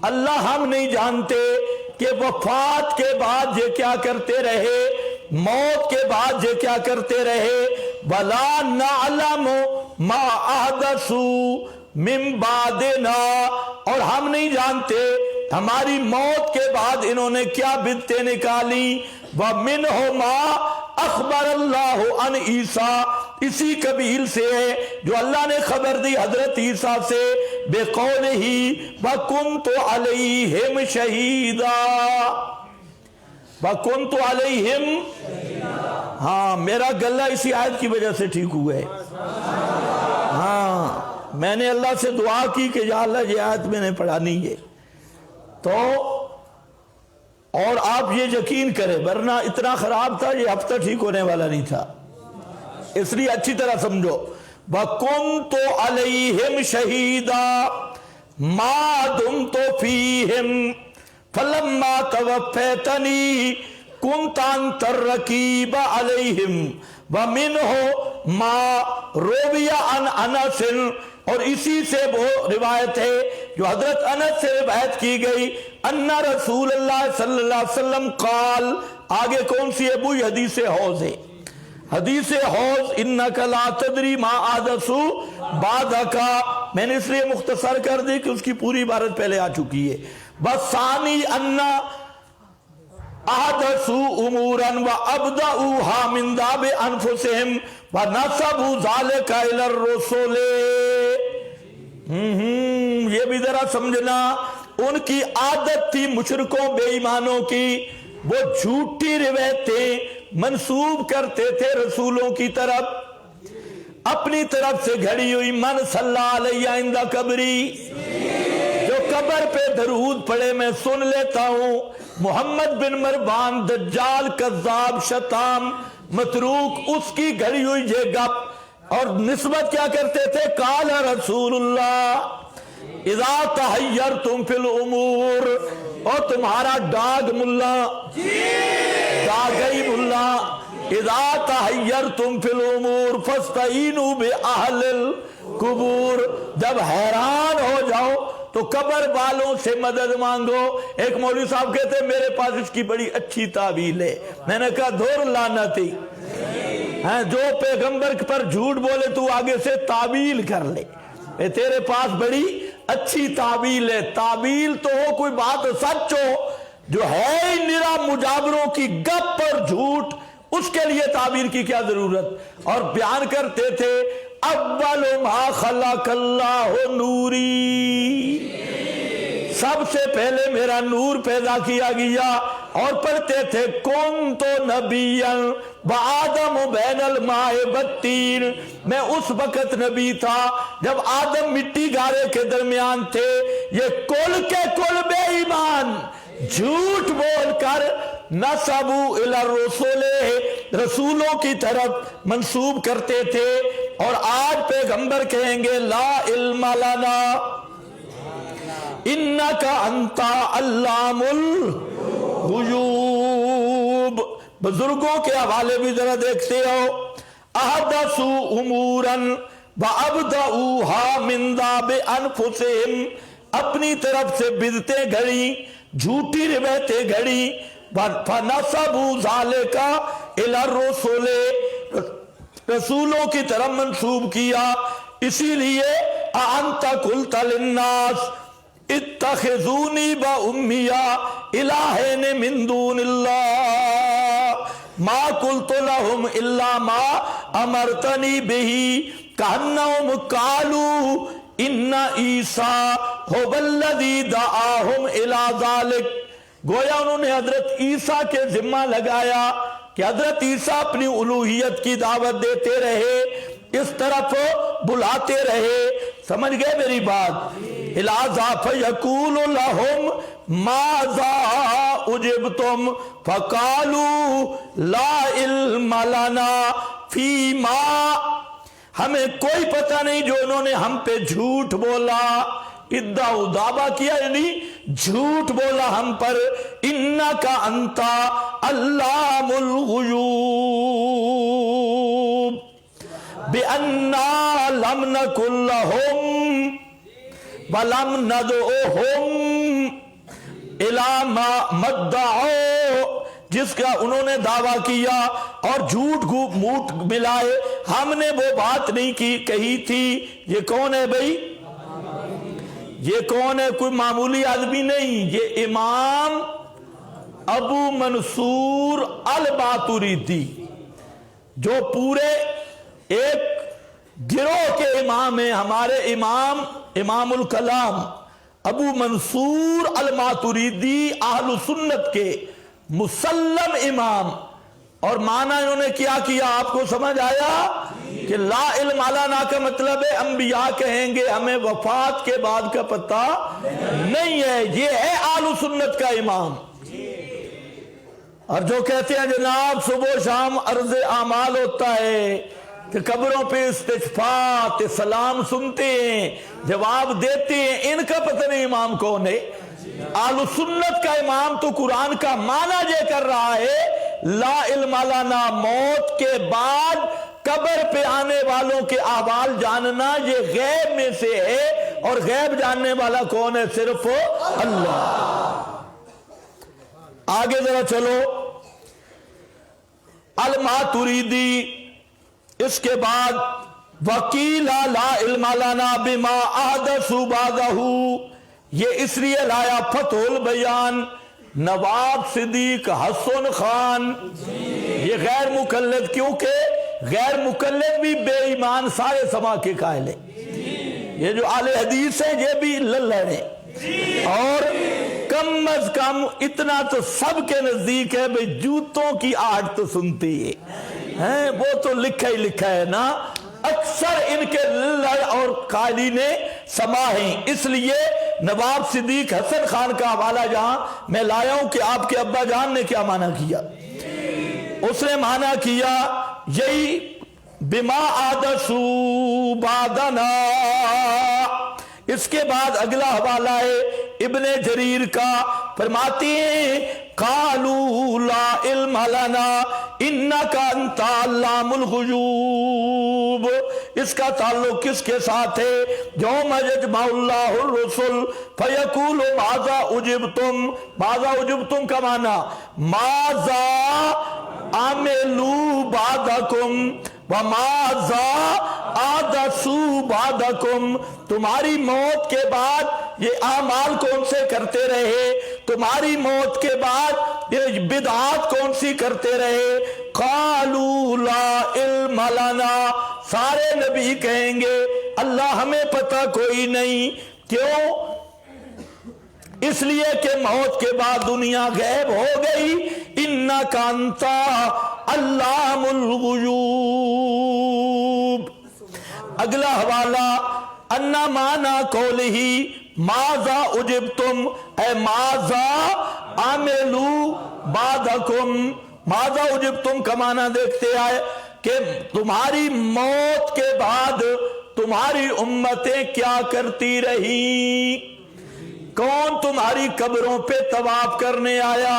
اللہ ہم نہیں جانتے کہ وفات کے بعد یہ کیا کرتے رہے، موت کے بعد یہ کیا کرتے رہے. وَلَا نَعْلَمُ مَا أَحْدَثُوا مِن بَعْدِنَا، اور ہم نہیں جانتے ہماری موت کے بعد انہوں نے کیا بدعتیں نکالی. وَمِنْهُ مَا أَخْبَرَ اللَّهُ عَنْ عِیسیٰ، اسی قبیل سے ہے جو اللہ نے خبر دی حضرت عیسیٰ سے. بِقَوْلِهِ وَكُنْتُ عَلَيْهِمْ شَهِيدًا، وَكُنْتُ عَلَيْهِمْ. ہاں میرا گلہ اسی آیت کی وجہ سے ٹھیک ہوا ہے. ہاں میں نے اللہ سے دعا کی کہ یا اللہ یہ آیت میں نے پڑھانی ہے. تو اور آپ یہ یقین کریں ورنہ اتنا خراب تھا یہ ہفتہ ٹھیک ہونے والا نہیں تھا. اس لیے اچھی طرح سمجھو. وَكُنْتُ عَلَيْهِمْ شَهِيدًا مَا دُمْتُ فِيهِمْ فَلَمَّا تَوَفَّيْتَنِي كُنْتَ أَنْتَ الرَّقِيبَ عَلَيْهِمْ وَمِنْهُ مَا رُوِيَ عَنْ أَنَسٍ، اور اسی سے وہ روایت ہے جو حضرت انس سے روایت کی گئی. ان رسول اللہ صلی اللہ علیہ وسلم قال، آگے کون سی ہے؟ وہی حدیث حوض ہے. حدیث حوض انک لا تدری ما احدثوا بعدک، میں نے اس لیے مختصر کر دی کہ اس کی پوری عبارت پہلے آ چکی ہے. بس ثانی ان احدثوا امورا وابدؤوها من ذاب انفسهم ونسبوا ذلك الى الرسل. یہ بھی ذرا سمجھنا، ان کی عادت تھی مشرکوں بے ایمانوں کی، وہ جھوٹی روایتیں منسوب کرتے تھے رسولوں کی طرف، اپنی طرف سے گھڑی ہوئی. من صلی علیہ عند قبری، جو قبر پہ درود پڑے میں سن لیتا ہوں. محمد بن مروان دجال کذاب شتام متروک، اس کی گھڑی ہوئی یہ گپ. اور نسبت کیا کرتے تھے؟ قال رسول اللہ اذا تحیرتم فی الامور، اور تمہارا ڈاگ ملا، ڈاگئی ملا. اذا تحیرتم فی الامور فاستعینوا باہل القبور، جب حیران ہو جاؤ تو قبر والوں سے مدد مانگو. ایک مولوی صاحب کہتے ہیں میرے پاس اس کی بڑی اچھی تعویل ہے. میں نے کہا دور لعنتی، جو پیغمبر پر جھوٹ بولے تو آگے سے تعویل کر لے. تیرے پاس بڑی اچھی تعویل ہے. تعویل تو ہو کوئی بات سچ ہو، جو ہے نرا مجابروں کی گپ پر جھوٹ، اس کے لیے تعبیر کی کیا ضرورت. اور بیان کرتے تھے اول ما خلق اللہ نوری، سب سے پہلے میرا نور پیدا کیا گیا. اور پڑھتے تھے کون تو نبیًا وآدم بین الماء والطین، میں اس وقت نبی تھا جب آدم مٹی گارے کے درمیان تھے. یہ کل کے کل بے ایمان جھوٹ بول کر نسبوا الی الرسول، رسولوں کی طرف منسوب کرتے تھے. اور آج پیغمبر کہیں گے لا علم لنا انک انت علام الغیوب. بزرگوں کے حوالے بھی ذرا دیکھتے ہو. احدثوا امورا وابدؤوها من ذاب انفسہم، اپنی طرف سے بدعتیں گھڑی، جھوٹی روایتیں گھڑی. فنسبوا ذلک الی الرسول، رسولوں کی طرف منسوب کیا. اسی لیے انت قلت للناس اتخذونی و امی الہین من دون اللہ ما قلت لهم الا ما امرتنی بہ کانہم قالوا ان عیسیٰ هو الذی دعاہم الی ذلک. گویا انہوں نے حضرت عیسیٰ کے ذمہ لگایا کہ حضرت عیسیٰ اپنی الوہیت کی دعوت دیتے رہے، اس طرف بلاتے رہے. سمجھ گئے میری بات؟ لہذا فیقول لهم ماذا اجبتم فقالوا لا علم لنا فیما، ہمیں کوئی پتہ نہیں جو انہوں نے ہم پہ جھوٹ بولا. ادعا دعویٰ کیا یعنی جھوٹ بولا ہم پر. انکا انتا علام الغیوب بِأَنَّا لَمْ نَكُنْ لَهُمْ وَلَمْ نَدْعُوهُمْ إِلَى مَا مَدَّعُوا، جس کا انہوں نے دعویٰ کیا اور جھوٹ موٹ ملائے، ہم نے وہ بات نہیں کی کہی تھی. یہ کون ہے بھئی؟ یہ کون ہے؟ کوئی معمولی آدمی نہیں، یہ امام ابو منصور الماتریدی، جو پورے ایک گروہ کے امام ہیں. ہمارے امام امام الکلام ابو منصور الماتریدی اہل سنت کے مسلم امام. اور معنی انہوں نے کیا کیا آپ کو سمجھ آیا کہ لا علم لنا کا مطلب ہے انبیاء کہیں گے ہمیں وفات کے بعد کا پتہ نہیں ہے. یہ ہے اہل سنت کا امام. اور جو کہتے ہیں جناب صبح و شام عرض اعمال ہوتا ہے کہ قبروں پہ استشفاء سلام سنتے ہیں، جواب دیتے ہیں، ان کا پتہ نہیں امام کون ہے. اہل سنت کا امام تو قرآن کا معنی یہ کر رہا ہے لا علم لنا، موت کے بعد قبر پہ آنے والوں کے احوال جاننا یہ غیب میں سے ہے. اور غیب جاننے والا کون ہے؟ صرف اللہ. آگے ذرا چلو. الماتریدی اس کے بعد وکیل لا علم لنا بما احدثوا بعدہ، یہ اس لیے لایا فتح البیان نواب صدیق حسن خان. یہ غیر مقلد، کیونکہ غیر مقلد بھی بے ایمان سارے سما کے قائل ہیں. یہ جو اہل حدیث ہیں یہ بھی للہ ہیں. اور کم از کم اتنا تو سب کے نزدیک ہے بھئی جوتوں کی آہٹ تو سنتی ہے، وہ تو لکھا ہی لکھا ہے نا. اکثر ان کے للہ اور قائلین سما ہیں. اس لیے نواب صدیق حسن خان کا حوالہ جہاں میں لایا ہوں کہ آپ کے ابا جان نے کیا معنی کیا. اس نے معنی کیا یہی بما احدثوا بعدنا. اس کے بعد اگلا حوالہ ہے ابن جریر کا، فرماتے ہیں قالوا لا علم لنا انک انت علام الغیوب. اس کا تعلق کس کے ساتھ ہے؟ یوم یجمع اللہ الرسل فیقول ماذا اجبتم. ماذا اجبتم کا معنی ماذا عملوا بعدکم وماذا احدثوا بعدکم. تمہاری موت کے بعد یہ اعمال کون سے کرتے رہے، تمہاری موت کے بعد یہ بدعات کون سی کرتے رہے، قالوا لا علم لنا، سارے نبی کہیں گے اللہ ہمیں پتہ کوئی نہیں. کیوں؟ اس لیے کہ موت کے بعد دنیا غائب ہو گئی. انک انت علام الغیوب. اگلا حوالہ انا مانا قولہ ماذا اجبتم، اے ماذا عملوا بعدکم. ماذا اجبتم کا معنی دیکھتے آئے کہ تمہاری موت کے بعد تمہاری امتیں کیا کرتی رہی. کون تمہاری قبروں پہ طواف کرنے آیا؟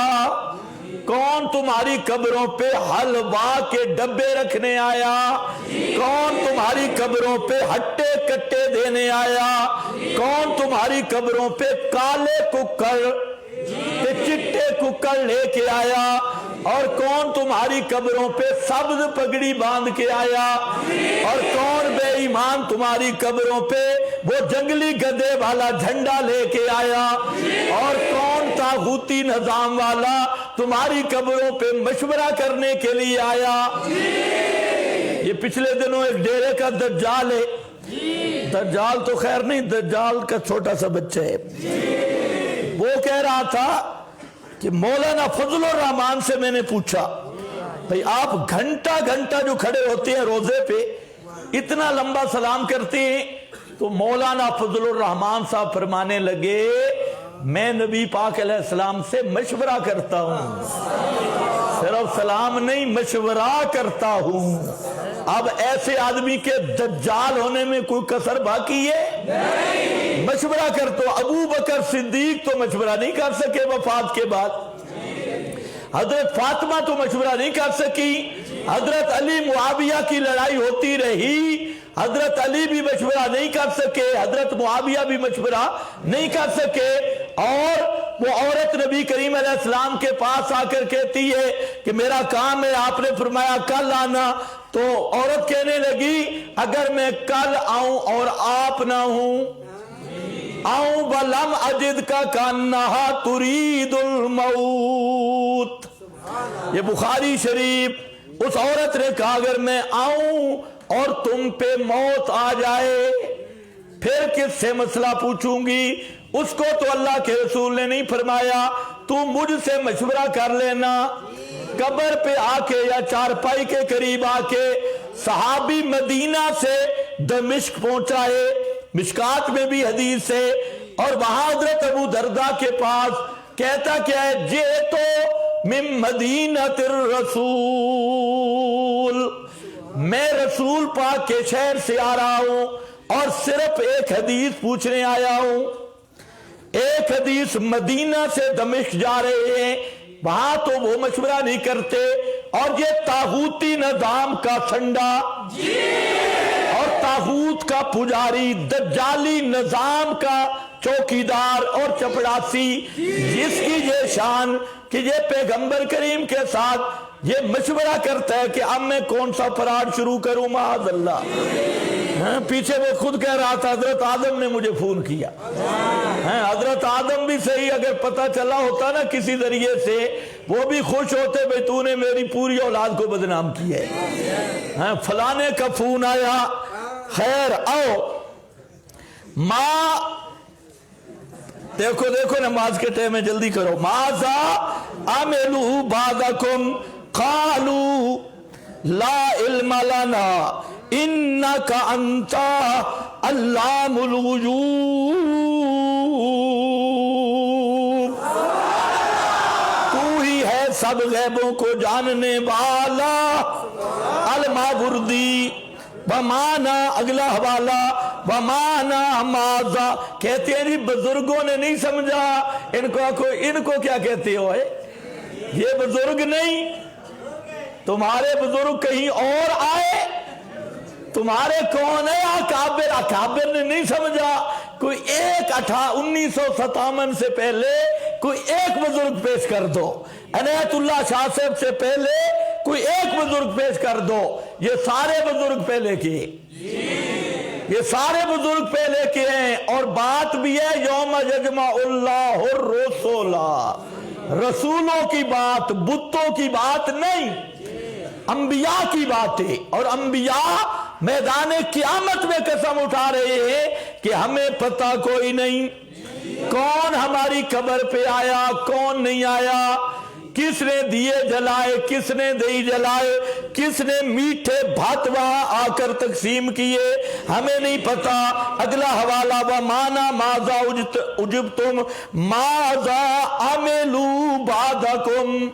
کون تمہاری قبروں پہ حلوا کے ڈبے رکھنے آیا؟ کون تمہاری قبروں پہ ہٹے کٹے دینے آیا؟ کون تمہاری قبروں پہ کالے ککڑ چٹے ککڑ لے کے آیا؟ اور کون تمہاری قبروں پہ سبز پگڑی باندھ کے آیا؟ اور کون بے ایمان تمہاری قبروں پہ وہ جنگلی گدے والا جھنڈا لے کے آیا؟ اور کون طاغوتی نظام والا تمہاری قبروں پہ مشورہ کرنے کے لیے آیا؟ یہ پچھلے دنوں ایک ڈیرے کا دجال ہے، دجال تو خیر نہیں، دجال کا چھوٹا سا بچہ ہے، وہ کہہ رہا تھا کہ مولانا فضل الرحمان سے میں نے پوچھا بھئی آپ گھنٹہ گھنٹہ جو کھڑے ہوتے ہیں روزے پہ اتنا لمبا سلام کرتے ہیں، تو مولانا فضل الرحمان صاحب فرمانے لگے میں نبی پاک علیہ السلام سے مشورہ کرتا ہوں، صرف سلام نہیں مشورہ کرتا ہوں. اب ایسے آدمی کے دجال ہونے میں کوئی کسر باقی ہے؟ نہیں. مشورہ کرتا ہوں. ابو بکر صدیق تو مشورہ نہیں کر سکے وفات کے بعد، حضرت فاطمہ تو مشورہ نہیں کر سکی، حضرت علی معاویہ کی لڑائی ہوتی رہی، حضرت علی بھی مشورہ نہیں کر سکے، حضرت معاویہ بھی مشورہ نہیں کر سکے. اور وہ عورت نبی کریم علیہ السلام کے پاس آ کر کہتی ہے کہ میرا کام ہے، آپ نے فرمایا کل آنا. تو عورت کہنے لگی اگر میں کل آؤں اور آپ نہ ہوں، آؤں ولم اجد کا کانہا ترید الموت. یہ بخاری شریف، اس عورت نے کہا اگر میں آؤں اور تم پہ موت آ جائے پھر کس سے مسئلہ پوچھوں گی؟ اس کو تو اللہ کے رسول نے نہیں فرمایا تو مجھ سے مشورہ کر لینا. قبر پہ آ کے یا چارپائی کے قریب آ کے صحابی مدینہ سے دمشق پہنچا ہے، مشکات میں بھی حدیث ہے، اور وہاں حضرت ابو دردہ کے پاس کہتا کیا ہے جئتو من مدینۃ الرسول، میں رسول پاک کے شہر سے آ رہا ہوں اور صرف ایک حدیث پوچھنے آیا ہوں. ایک حدیث مدینہ سے دمشق جا رہے ہیں، وہاں تو وہ مشورہ نہیں کرتے، اور یہ طاغوتی نظام کا سنڈا اور طاغوت کا پجاری، دجالی نظام کا چوکیدار اور چپڑاسی، جس کی یہ شان کہ یہ پیغمبر کریم کے ساتھ یہ مشورہ کرتا ہے کہ اب میں کون سا فراڈ شروع کروں معاذ اللہ. پیچھے وہ خود کہہ رہا تھا حضرت آدم نے مجھے فون کیا. حضرت آدم بھی صحیح اگر پتہ چلا ہوتا نا کسی ذریعے سے وہ بھی خوش ہوتے بھئی تو نے میری پوری اولاد کو بدنام کیا ہے. فلانے کا فون آیا. خیر آؤ ماں، دیکھو نماز کے ٹائم میں جلدی کرو. ماذا عملوا بعدکم قالوا لا علم لنا انک انت علام الغیوب. تو ہی ہے سب غیبوں کو جاننے والا. الماوردی ومانا، اگلا حوالہ ومانا ماذا، کہتے ہیں جی بزرگوں نے نہیں سمجھا، ان کو کیا کہتے ہو؟ یہ بزرگ نہیں، تمہارے بزرگ کہیں اور آئے. تمہارے کون ہے؟ اکابر نے نہیں سمجھا. کوئی ایک 1957 سے پہلے کوئی ایک بزرگ پیش کر دو. عنایت اللہ شاہ صاحب سے پہلے کوئی ایک بزرگ پیش کر دو. یہ سارے بزرگ پہلے کے، یہ سارے بزرگ پہلے کے ہیں. اور بات بھی ہے یوم یجمع اللہ الرسول، رسولوں کی بات، بتوں کی بات نہیں. انبیاء کی باتیں، اور انبیاء میدان قیامت میں قسم اٹھا رہے ہیں کہ ہمیں پتہ کوئی نہیں کون ہماری قبر پہ آیا کون نہیں آیا، کس نے دیے جلائے کس نے دہی جلائے، کس نے میٹھے بھات وہاں آ کر تقسیم کیے، ہمیں نہیں پتا۔ اگلا حوالہ وَمَانَا مَاذَا أُجِبْتُمْ مَاذَا عَمِلُوا بَعْدَكُمْ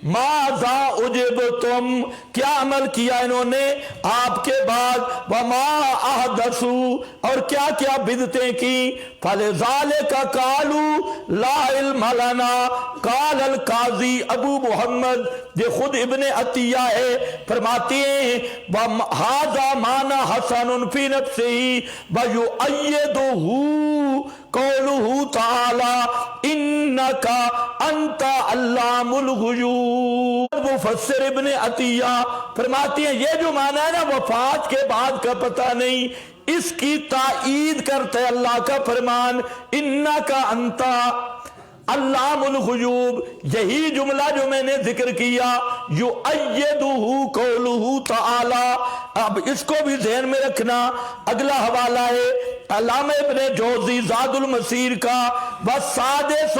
ماذا اجبتم، کیا عمل کیا انہوں نے آپ کے بعد، وما احدثوا، اور کیا کیا بدعتیں کی، فلذلك قالوا لا علم لنا۔ قال القاضی ابو محمد جو خود ابن عطیہ ہے فرماتے ہیں وَهَذَا مَانَا حَسَنٌ فِي نَفْسِهِ وَيُؤَيِّدُهُ قولہ تعالی انکا انت علام الغیوب۔ مفسر ابن عطیہ فرماتے ہیں یہ جو معنی ہے نا وفات کے بعد کا پتہ نہیں، اس کی تائید کرتے اللہ کا فرمان انکا انت علام الغیوب، یہی جملہ جو میں نے ذکر کیا یؤیدہ قولہ تعالی۔ اب اس کو بھی ذہن میں رکھنا۔ اگلا حوالہ ہے علامہ ابن جوزی زاد المسیر کا، وَالسَّادِسُ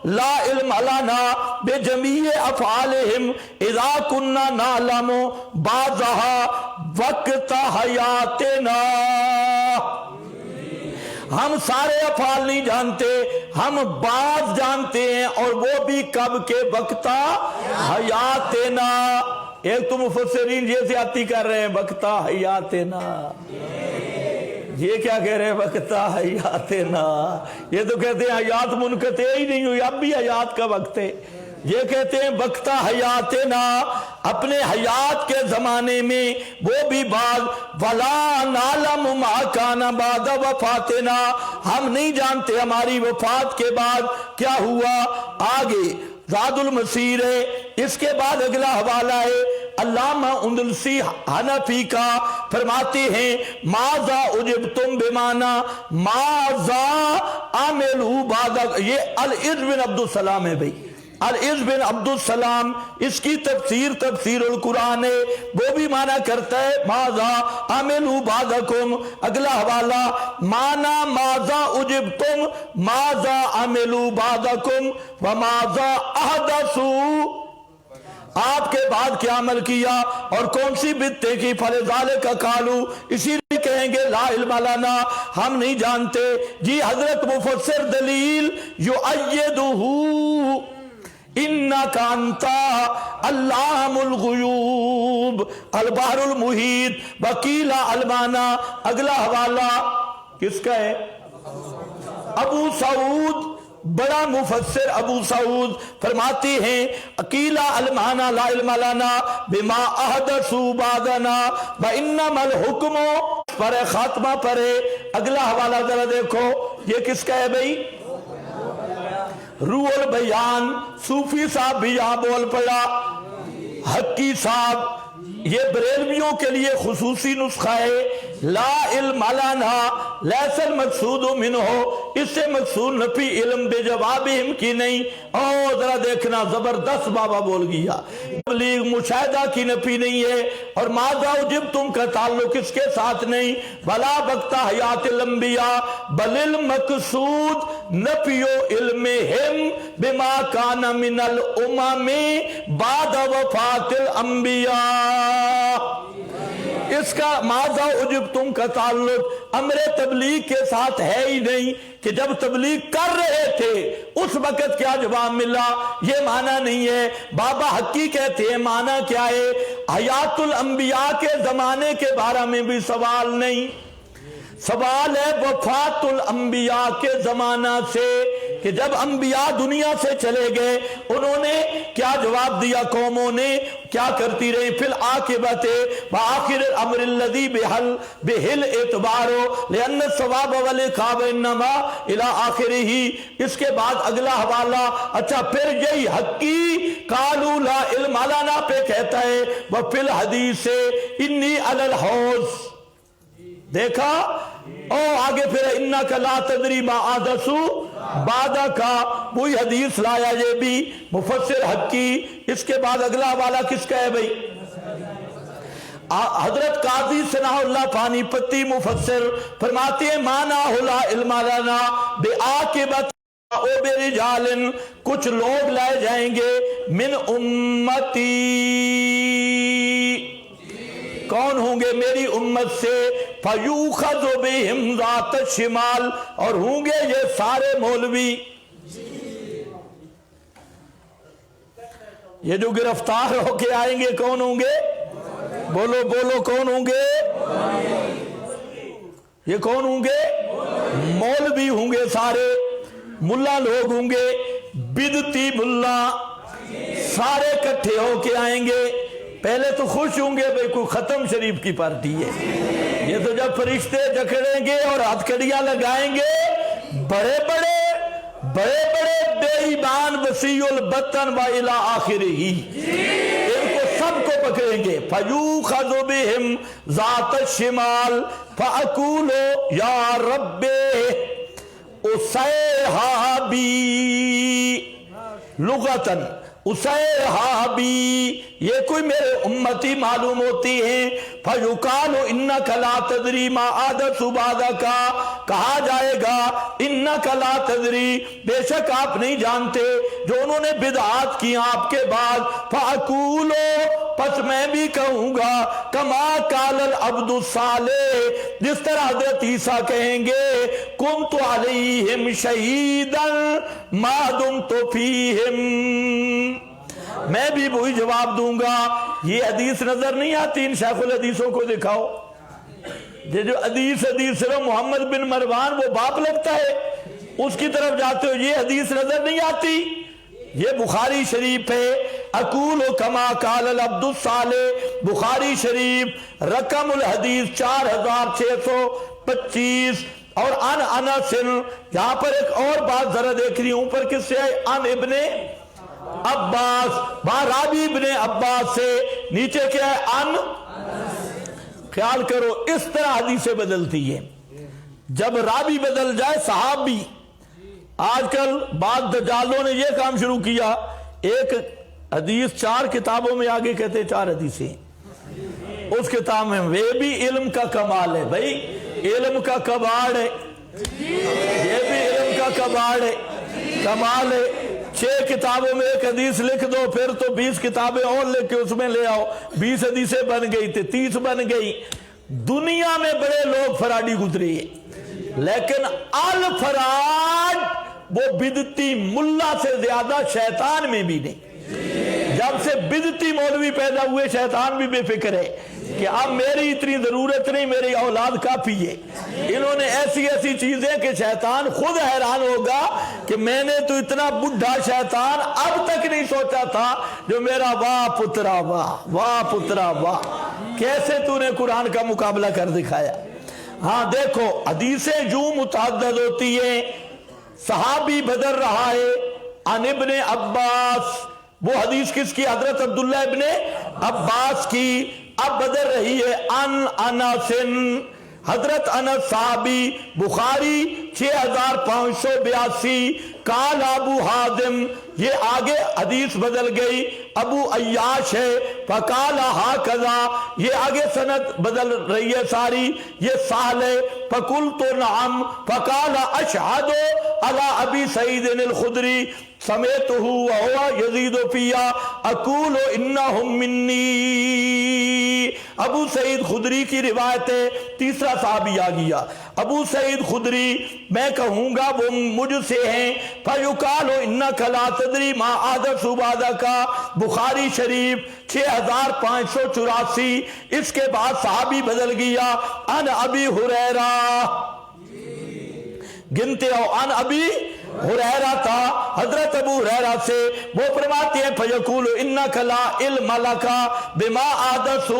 لَا عِلْمَ لَنَا بِجَمِيعِ أَفْعَالِهِمْ إِذَا كُنَّا نَعْلَمُ بَعْضَهَا وَقْتَ حَيَاتِنَا۔ ہم سارے افعال نہیں جانتے، ہم بعض جانتے ہیں، اور وہ بھی کب کے وقتا حیاتنا۔ ایک تو مفسرین یہ زیادتی کر رہے ہیں وقتا حیاتنا، یہ کیا کہہ رہے ہیں وقتا حیاتنا، یہ تو کہتے ہیں حیات منقطع ہی نہیں ہوئی اب بھی حیات کا وقت ہے، یہ کہتے ہیں وقتا حیاتنا، اپنے حیات کے زمانے میں وہ بھی بعد، وَلَا نَعْلَمُ مَا كَانَ بَعْدَ وَفَاتِنَا، ہم نہیں جانتے ہماری وفات کے بعد کیا ہوا۔ آگے زاد المسیر ہے، اس کے بعد اگلا حوالہ ہے علامہ اندلسی حنفی کا، فرماتے ہیں ماذا اجبتم بمانا ماذا عملوا بعد، یہ العز بن عبدالسلام ہے بھئی، العز بن عبدالسلام، اس کی تفسیر القرآن ہے، وہ بھی معنی کرتا ہے ماذا عملوا بعدکم۔ اگلا حوالہ معنی ماذا اجبتم ماذا عملوا بعدکم وماذا احدثوا، آپ کے بعد کیا عمل کیا اور کون سی بدعتیں کی، فلذالک قالوا، اسی لیے کہیں گے لا علم لنا، ہم نہیں جانتے۔ جی حضرت مفسر دلیل یؤیدہ انکا انتا علام الغیوب، البحر المحیط، وکیل المانا۔ اگلا حوالہ کس کا ہے؟ ابو سعود، بڑا مفسر ابو سعود فرماتے ہیں اکیلا المانا لا علم لنا بما احدثوا بعدنا وانما الحکم، پر خاتمہ پر ہے۔ اگلا حوالہ ذرا دیکھو یہ کس کا ہے بھئی؟ روح البیان، صوفی صاحب بھی یہاں بول پڑا، حقی صاحب، یہ بریلویوں کے لیے خصوصی نسخہ ہے، لا علم لنا لیس المقصود منہ، اس سے مقصود نفی علم بے جوابہم کی نہیں۔ اور ذرا دیکھنا زبردست بابا بول گیا، تبلیغ مشاہدہ کی نفی نہیں ہے، اور ماذا اجبتم کا تعلق اس کے ساتھ نہیں، بلا وقت حیات الانبیاء بل المقصود نفی علمہم بما کان من الامم بعد وفات الانبیاء۔ اس کا ماذا اجبتم کا تعلق امر تبلیغ کے ساتھ ہے ہی نہیں کہ جب تبلیغ کر رہے تھے اس وقت کیا جواب ملا، یہ معنی نہیں ہے۔ بابا حقی کہتے ہیں معنی کیا ہے، حیات الانبیاء کے زمانے کے بارے میں بھی سوال نہیں، سوال ہے وفات الانبیاء کے زمانہ سے، کہ جب انبیاء دنیا سے چلے گئے انہوں نے کیا جواب دیا، قوموں نے کیا کرتی رہی، فی العاقبت وآخر الامر الذی بہل اعتبارو لأن الثواب والعقاب انما الی آخرہ۔ اس کے بعد اگلا حوالہ، اچھا پھر یہی حقی قالوا لا علم لنا پہ کہتا ہے وفی الحدیث انی علی الحوض، دیکھا، او آگے پھر انکا لا تدری ما احدثوا بعدک، وہی حدیث لایا یہ بھی مفسر حقی۔ اس کے بعد اگلا حوالہ کس کا ہے بھئی؟ حضرت قاضی ثناء اللہ پانی پتی مفسر فرماتے ہیں مانا لا علم لنا بعاقبت او برجال، کچھ لوگ لائے جائیں گے من امتی، کون ہوں گے میری امت سے، فیوخذ بہم ذات الشمال، اور ہوں گے یہ سارے مولوی، یہ جو گرفتار ہو کے آئیں گے کون ہوں گے، بولو بولو کون ہوں گے، یہ کون ہوں گے، مولوی ہوں گے سارے، ملا لوگ ہوں گے، بدتی ملا سارے کٹھے ہو کے آئیں گے۔ پہلے تو خوش ہوں گے بھئی کوئی ختم شریف کی پارٹی ہے، یہ تو جب فرشتے جکڑیں گے اور ہاتھ کڑیاں لگائیں گے، بڑے بڑے بے ایمان وسیع البطن و الی آخرہ، ان کو سب کو پکڑیں گے۔ فیوخذ بہم ذات الشمال فاقول یا رب اسیحابی، لغتاً اسیحابی یہ کوئی میرے امتی معلوم ہوتی ہیں، فیقال انک لا تدری ما احدث بعدک، کہا جائے گا انک لا تدری، بے شک آپ نہیں جانتے جو انہوں نے بدعات کی آپ کے بعد، فاقول پس میں بھی کہوں گا کما قال العبد الصالح، جس طرح حضرت عیسیٰ کہیں گے کنت علیہم شہیدا ما دمت فیہم، میں بھی وہی جواب دوں گا۔ یہ حدیث نظر نہیں آتی، ان شیخ الحدیثوں کو دکھاؤ، یہ جو حدیث صرف محمد بن مروان وہ باپ لگتا ہے اس کی طرف جاتے ہو، یہ حدیث نظر نہیں آتی، یہ بخاری شریف ہے۔ اقول کما قال العبد الصالح، بخاری شریف، رقم الحدیث 4625، اور ان انس، یہاں پر ایک اور بات ذرا دیکھ رہی ہوں، اوپر کس سے ہے، ان ابن عباس، راوی ابن عباس سے، نیچے کیا ہے، ان، خیال کرو اس طرح حدیثیں بدلتی ہیں، جب راوی بدل جائے صحابی۔ آج کل بعض دجالوں نے یہ کام شروع کیا، ایک حدیث 4 کتابوں میں آگے کہتے 4 حدیثیں اس کتاب میں، وہ بھی علم کا کمال ہے بھائی، علم کا کباڑ ہے، یہ بھی علم کا کباڑ ہے، کمال ہے۔ 6 کتابوں میں ایک حدیث لکھ دو، پھر تو 20 کتابیں اور لکھ کے اس میں لے آؤ، 20 حدیثیں بن گئی تھی، 30 بن گئی۔ دنیا میں بڑے لوگ فراڈی گزرے ہیں، لیکن الفراڈ وہ بدتی ملا سے زیادہ شیطان میں بھی نہیں۔ جب سے بدتی مولوی پیدا ہوئے شیطان بھی بے فکر ہے کہ اب میری اتنی ضرورت نہیں، میری اولاد کافی ہے۔ انہوں نے ایسی ایسی چیزیں کہ شیطان خود حیران ہوگا کہ میں نے تو اتنا بڈھا شیطان اب تک نہیں سوچا تھا، جو میرا واہ پترا واہ، واہ پترا واہ، کیسے تو نے قرآن کا مقابلہ کر دکھایا۔ ہاں دیکھو حدیثیں جو متعدد ہوتی ہیں، صحابی بدل رہا ہے، عن ابن عباس، وہ حدیث کس کی، حضرت عبداللہ ابن عباس کی، اب بدل رہی ہے عن انس، حضرت انس صحابی، بخاری 6582، قال ابو حازم، یہ آگے حدیث بدل گئی، ابو عیاش ہے، فقال ہاکذا، یہ آگے سند بدل رہی ہے ساری، یہ سال ہے، فقلت نعم، فقال اشہد علی ابی سعید الخدری سمیتہ وہو یزید فیہا اقول انہم منی، ابو سعید خدری کی روایت ہے، تیسرا صحابی آ گیا، ابو سعید خدری، میں کہوں گا وہ مجھ سے ہیں، فیقال انک لا تدری ما احدث بعدک، بخاری شریف 6584، اس کے بعد صحابی بدل گیا، ان ابی ہریرہ، گنتے ہو، ان ابی ہریرہ تھا، حضرت ابو ہریرہ سے، وہ فرماتے ہیں فیقول انک لا علم لک بما احدث،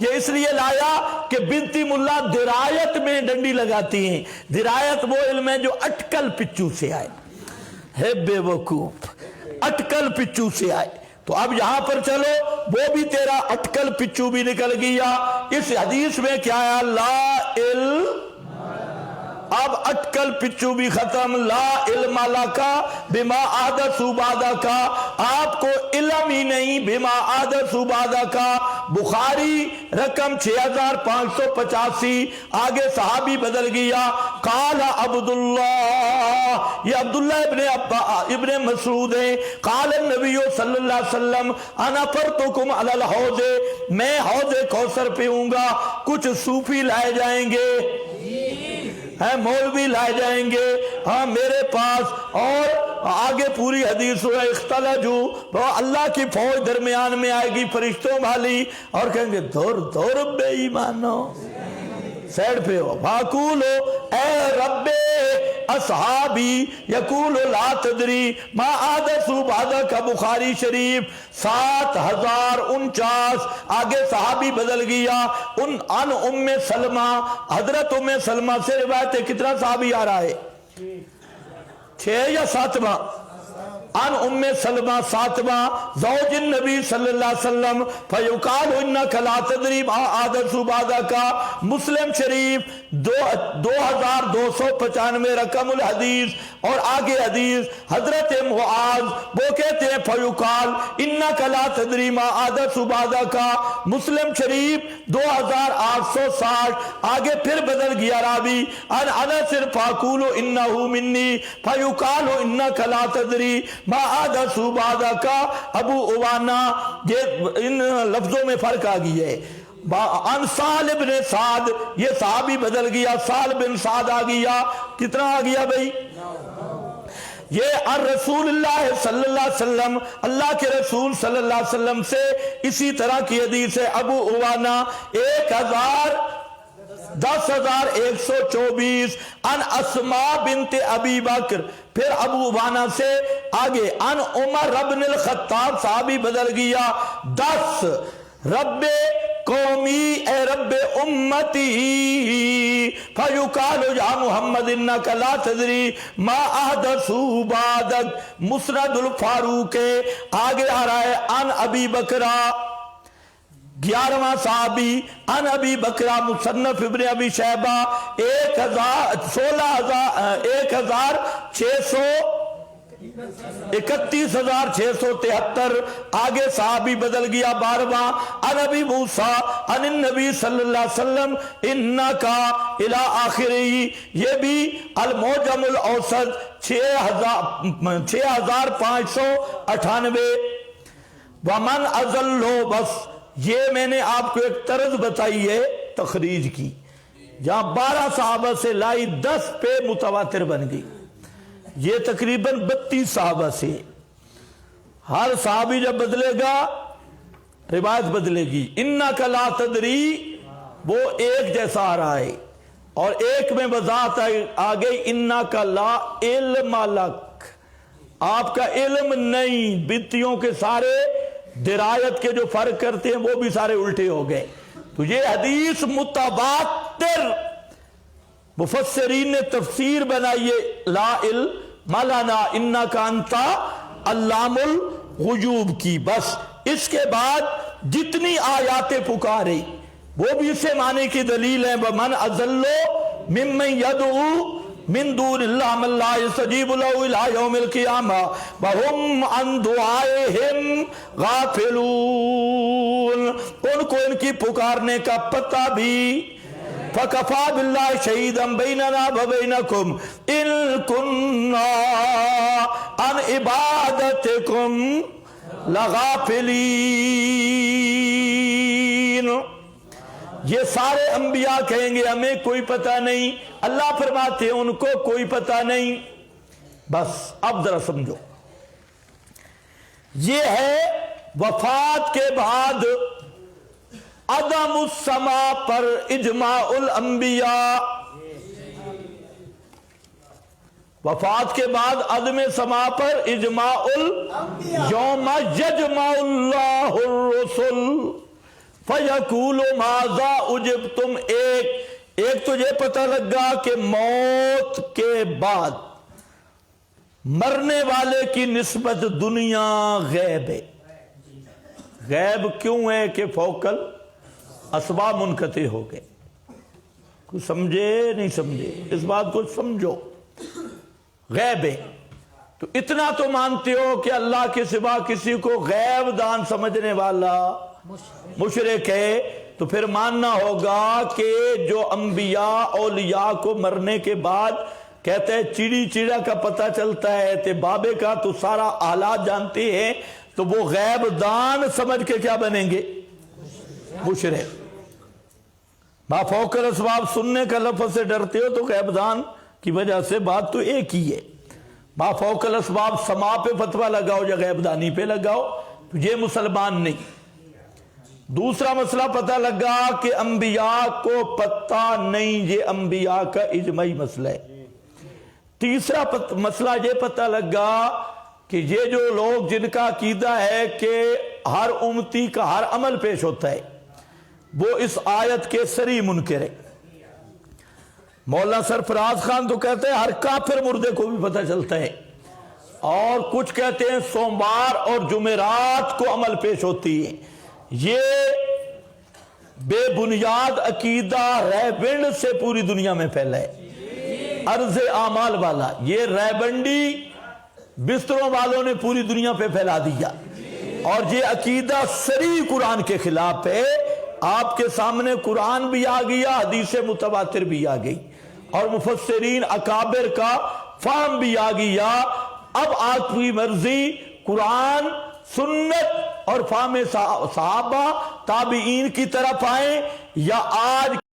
یہ اس لیے لایا کہ بنتی ملا درایت میں ڈنڈی لگاتی ہیں، درایت وہ علم ہے جو اٹکل پچو سے آئے، ہے بے وقوف، اٹکل پچو سے آئے، تو اب یہاں پر چلو، وہ بھی تیرا اٹکل پچو بھی نکل گیا۔ اس حدیث میں کیا ہے، لا علم، اب اٹکل پچو بھی ختم، لا علم لکا بما احدثوا بعدک، آپ کو علم ہی نہیں بما احدثوا بعدک۔ بخاری رقم 6585، آگے صحابی بدل گیا، قال عبداللہ، یہ عبداللہ ابن مسعود ہے، قال النبی صلی اللہ علیہ وسلم انا فرتکم علی الحوض، میں حوض کوثر پہ ہوں گا۔ کچھ صوفی لائے جائیں گے، مولوی لائے جائیں گے ہاں میرے پاس، اور آگے پوری حدیث ہے، اختلجو، اللہ کی فوج درمیان میں آئے گی فرشتوں والی، اور کہیں گے دور دور بے ایمانو، سیڈ پہ ہو، فاقولو اے رب اصحابی، یقول لا تدری ما احدثوا بعدک، بخاری شریف 7049، آگے صحابی بدل گیا، ان ام سلمہ، حضرت ام سلمہ سے روایت ہے، کتنا صحابی آ رہا ہے؟ 6 یا 7واں؟ ان ام سلمہ 7واں، زوج النبی صلی اللہ علیہ وسلم، فیقال انک لا تدری ما احدثوا بعدک، مسلم شریف 2295 رقم الحدیث، اور آگے حدیث حضرت معاذ وہ کہتے ہیں فیقال انک لا تدری ما احدثوا بعدک، مسلم شریف 2860، آگے پھر بدل گیا راوی، ان انس فاقول انہ منی، فیقال انک لا تدری ما احدثوا بعدک، ابو عوانہ، یہ ان لفظوں میں فرق آ گئی ہے۔ ان سال بن سعد، یہ صحابی بدل گیا، سال بن سعد آ گیا، کتنا آ گیا بھئی؟ یہ ان رسول اللہ صلی اللہ علیہ وسلم، اللہ کے رسول صلی اللہ علیہ وسلم سے اسی طرح کی حدیث ہے، ابو عوانہ 10,124، ان اسماء بنت ابی بکر، پھر ابو عوانہ سے آگے ان عمر بن الخطاب، صحابی بدل گیا 10، رب قومی اے رب امتی، فیقال یا محمد انک لا تدری ما احدثوا بعدک، مسند الفاروق، آگے آ رہا ہے ان ابی بکرہ 11واں صحابی، ان ابی بکرہ مصنف ابن ابی شیبہ 31,673، آگے صحابی بدل گیا 12واں، ان ابی موسیٰ ان النبی صلی اللہ علیہ وسلم انکا الی آخری، یہ بھی المعجم الاوسط 6598، ومن اضلو، بس یہ میں نے آپ کو ایک طرز بتائی ہے تخریج کی، جہاں 12 صحابہ سے لائی 10 پہ متواتر بن گئی، یہ تقریباً 32 صحابہ سے، ہر صحابی جب بدلے گا روایت بدلے گی، انک لا تدری وہ ایک جیسا آ رہا ہے، اور ایک میں وضاحت آگئی انک لا علم لک، آپ کا علم نہیں، بدتیوں کے سارے درایت کے جو فرق کرتے ہیں وہ بھی سارے الٹے ہو گئے، تو یہ حدیث متواتر، مفسرین نے تفسیر بنائیے لا علم لنا انک انت علام الغیوب کی، بس اس کے بعد جتنی آیاتیں پکارے وہ بھی اسے معنی کی دلیل ہے، ومن اضلوا ممن يدعو من دون اللہ من لا يستجیب له الى یوم القیامہ وهم عن دعائهم غافلون، ان کو ان کی پکارنے کا پتہ بھی، فَكَفَى بِاللَّهِ شَهِيدًا بَيْنَنَا وَبَيْنَكُمْ إِن كُنَّا عَنْ عِبَادَتِكُمْ لَغَافِلِينَ، یہ سارے انبیاء کہیں گے ہمیں کوئی پتہ نہیں، اللہ فرماتے ہیں ان کو کوئی پتہ نہیں۔ بس اب ذرا سمجھو، یہ ہے وفات کے بعد عدم السماع پر اجماع الانبیاء، وفات کے بعد عدم سماع پر اجماع یوم یجمع اللہ الرسل فیقول ماذا اجبتم، ایک تو یہ پتہ لگا کہ موت کے بعد مرنے والے کی نسبت دنیا غیب ہے، غیب کیوں ہے کہ فوقل اسباب منقطع ہو گئے، کچھ سمجھے نہیں سمجھے؟ اس بات کو سمجھو، غیب ہے تو اتنا تو مانتے ہو کہ اللہ کے سوا کسی کو غیب دان سمجھنے والا مشرک ہے، تو پھر ماننا ہوگا کہ جو انبیاء اولیاء کو مرنے کے بعد کہتے ہیں چڑی چڑا کا پتہ چلتا ہے تے بابے کا تو سارا حالات جانتے ہیں، تو وہ غیب دان سمجھ کے کیا بنیں گے؟ مشرک۔ ما فوق الاسباب سننے کا لفظ سے ڈرتے ہو تو غیب دان کی وجہ سے بات تو ایک ہی ہے۔ ما فوق الاسباب سما پہ فتوہ لگاؤ یا غیب دانی پہ لگاؤ، تو یہ مسلمان نہیں۔ دوسرا مسئلہ پتہ لگا کہ انبیاء کو پتہ نہیں، یہ انبیاء کا اجماعی مسئلہ ہے۔ تیسرا مسئلہ یہ پتہ لگا کہ یہ جو لوگ جن کا عقیدہ ہے کہ ہر امتی کا ہر عمل پیش ہوتا ہے، وہ اس آیت کے صریح منکر ہے۔ مولانا سرفراز خان تو کہتے ہیں ہر کافر مردے کو بھی پتہ چلتا ہے، اور کچھ کہتے ہیں سوموار اور جمعرات کو عمل پیش ہوتی ہے۔ یہ بے بنیاد عقیدہ ریبنڈ سے پوری دنیا میں پھیلا ہے، عرض اعمال والا، یہ ریبنڈی بستروں والوں نے پوری دنیا پہ پھیلا دیا، اور یہ عقیدہ صریح قرآن کے خلاف ہے۔ آپ کے سامنے قرآن بھی آ گیا، حدیث متواتر بھی آ گئی، اور مفسرین اکابر کا فہم بھی آ گیا۔ اب آپ کی مرضی قرآن، سنت اور فہم صحابہ تابعین کی طرف آئیں یا آج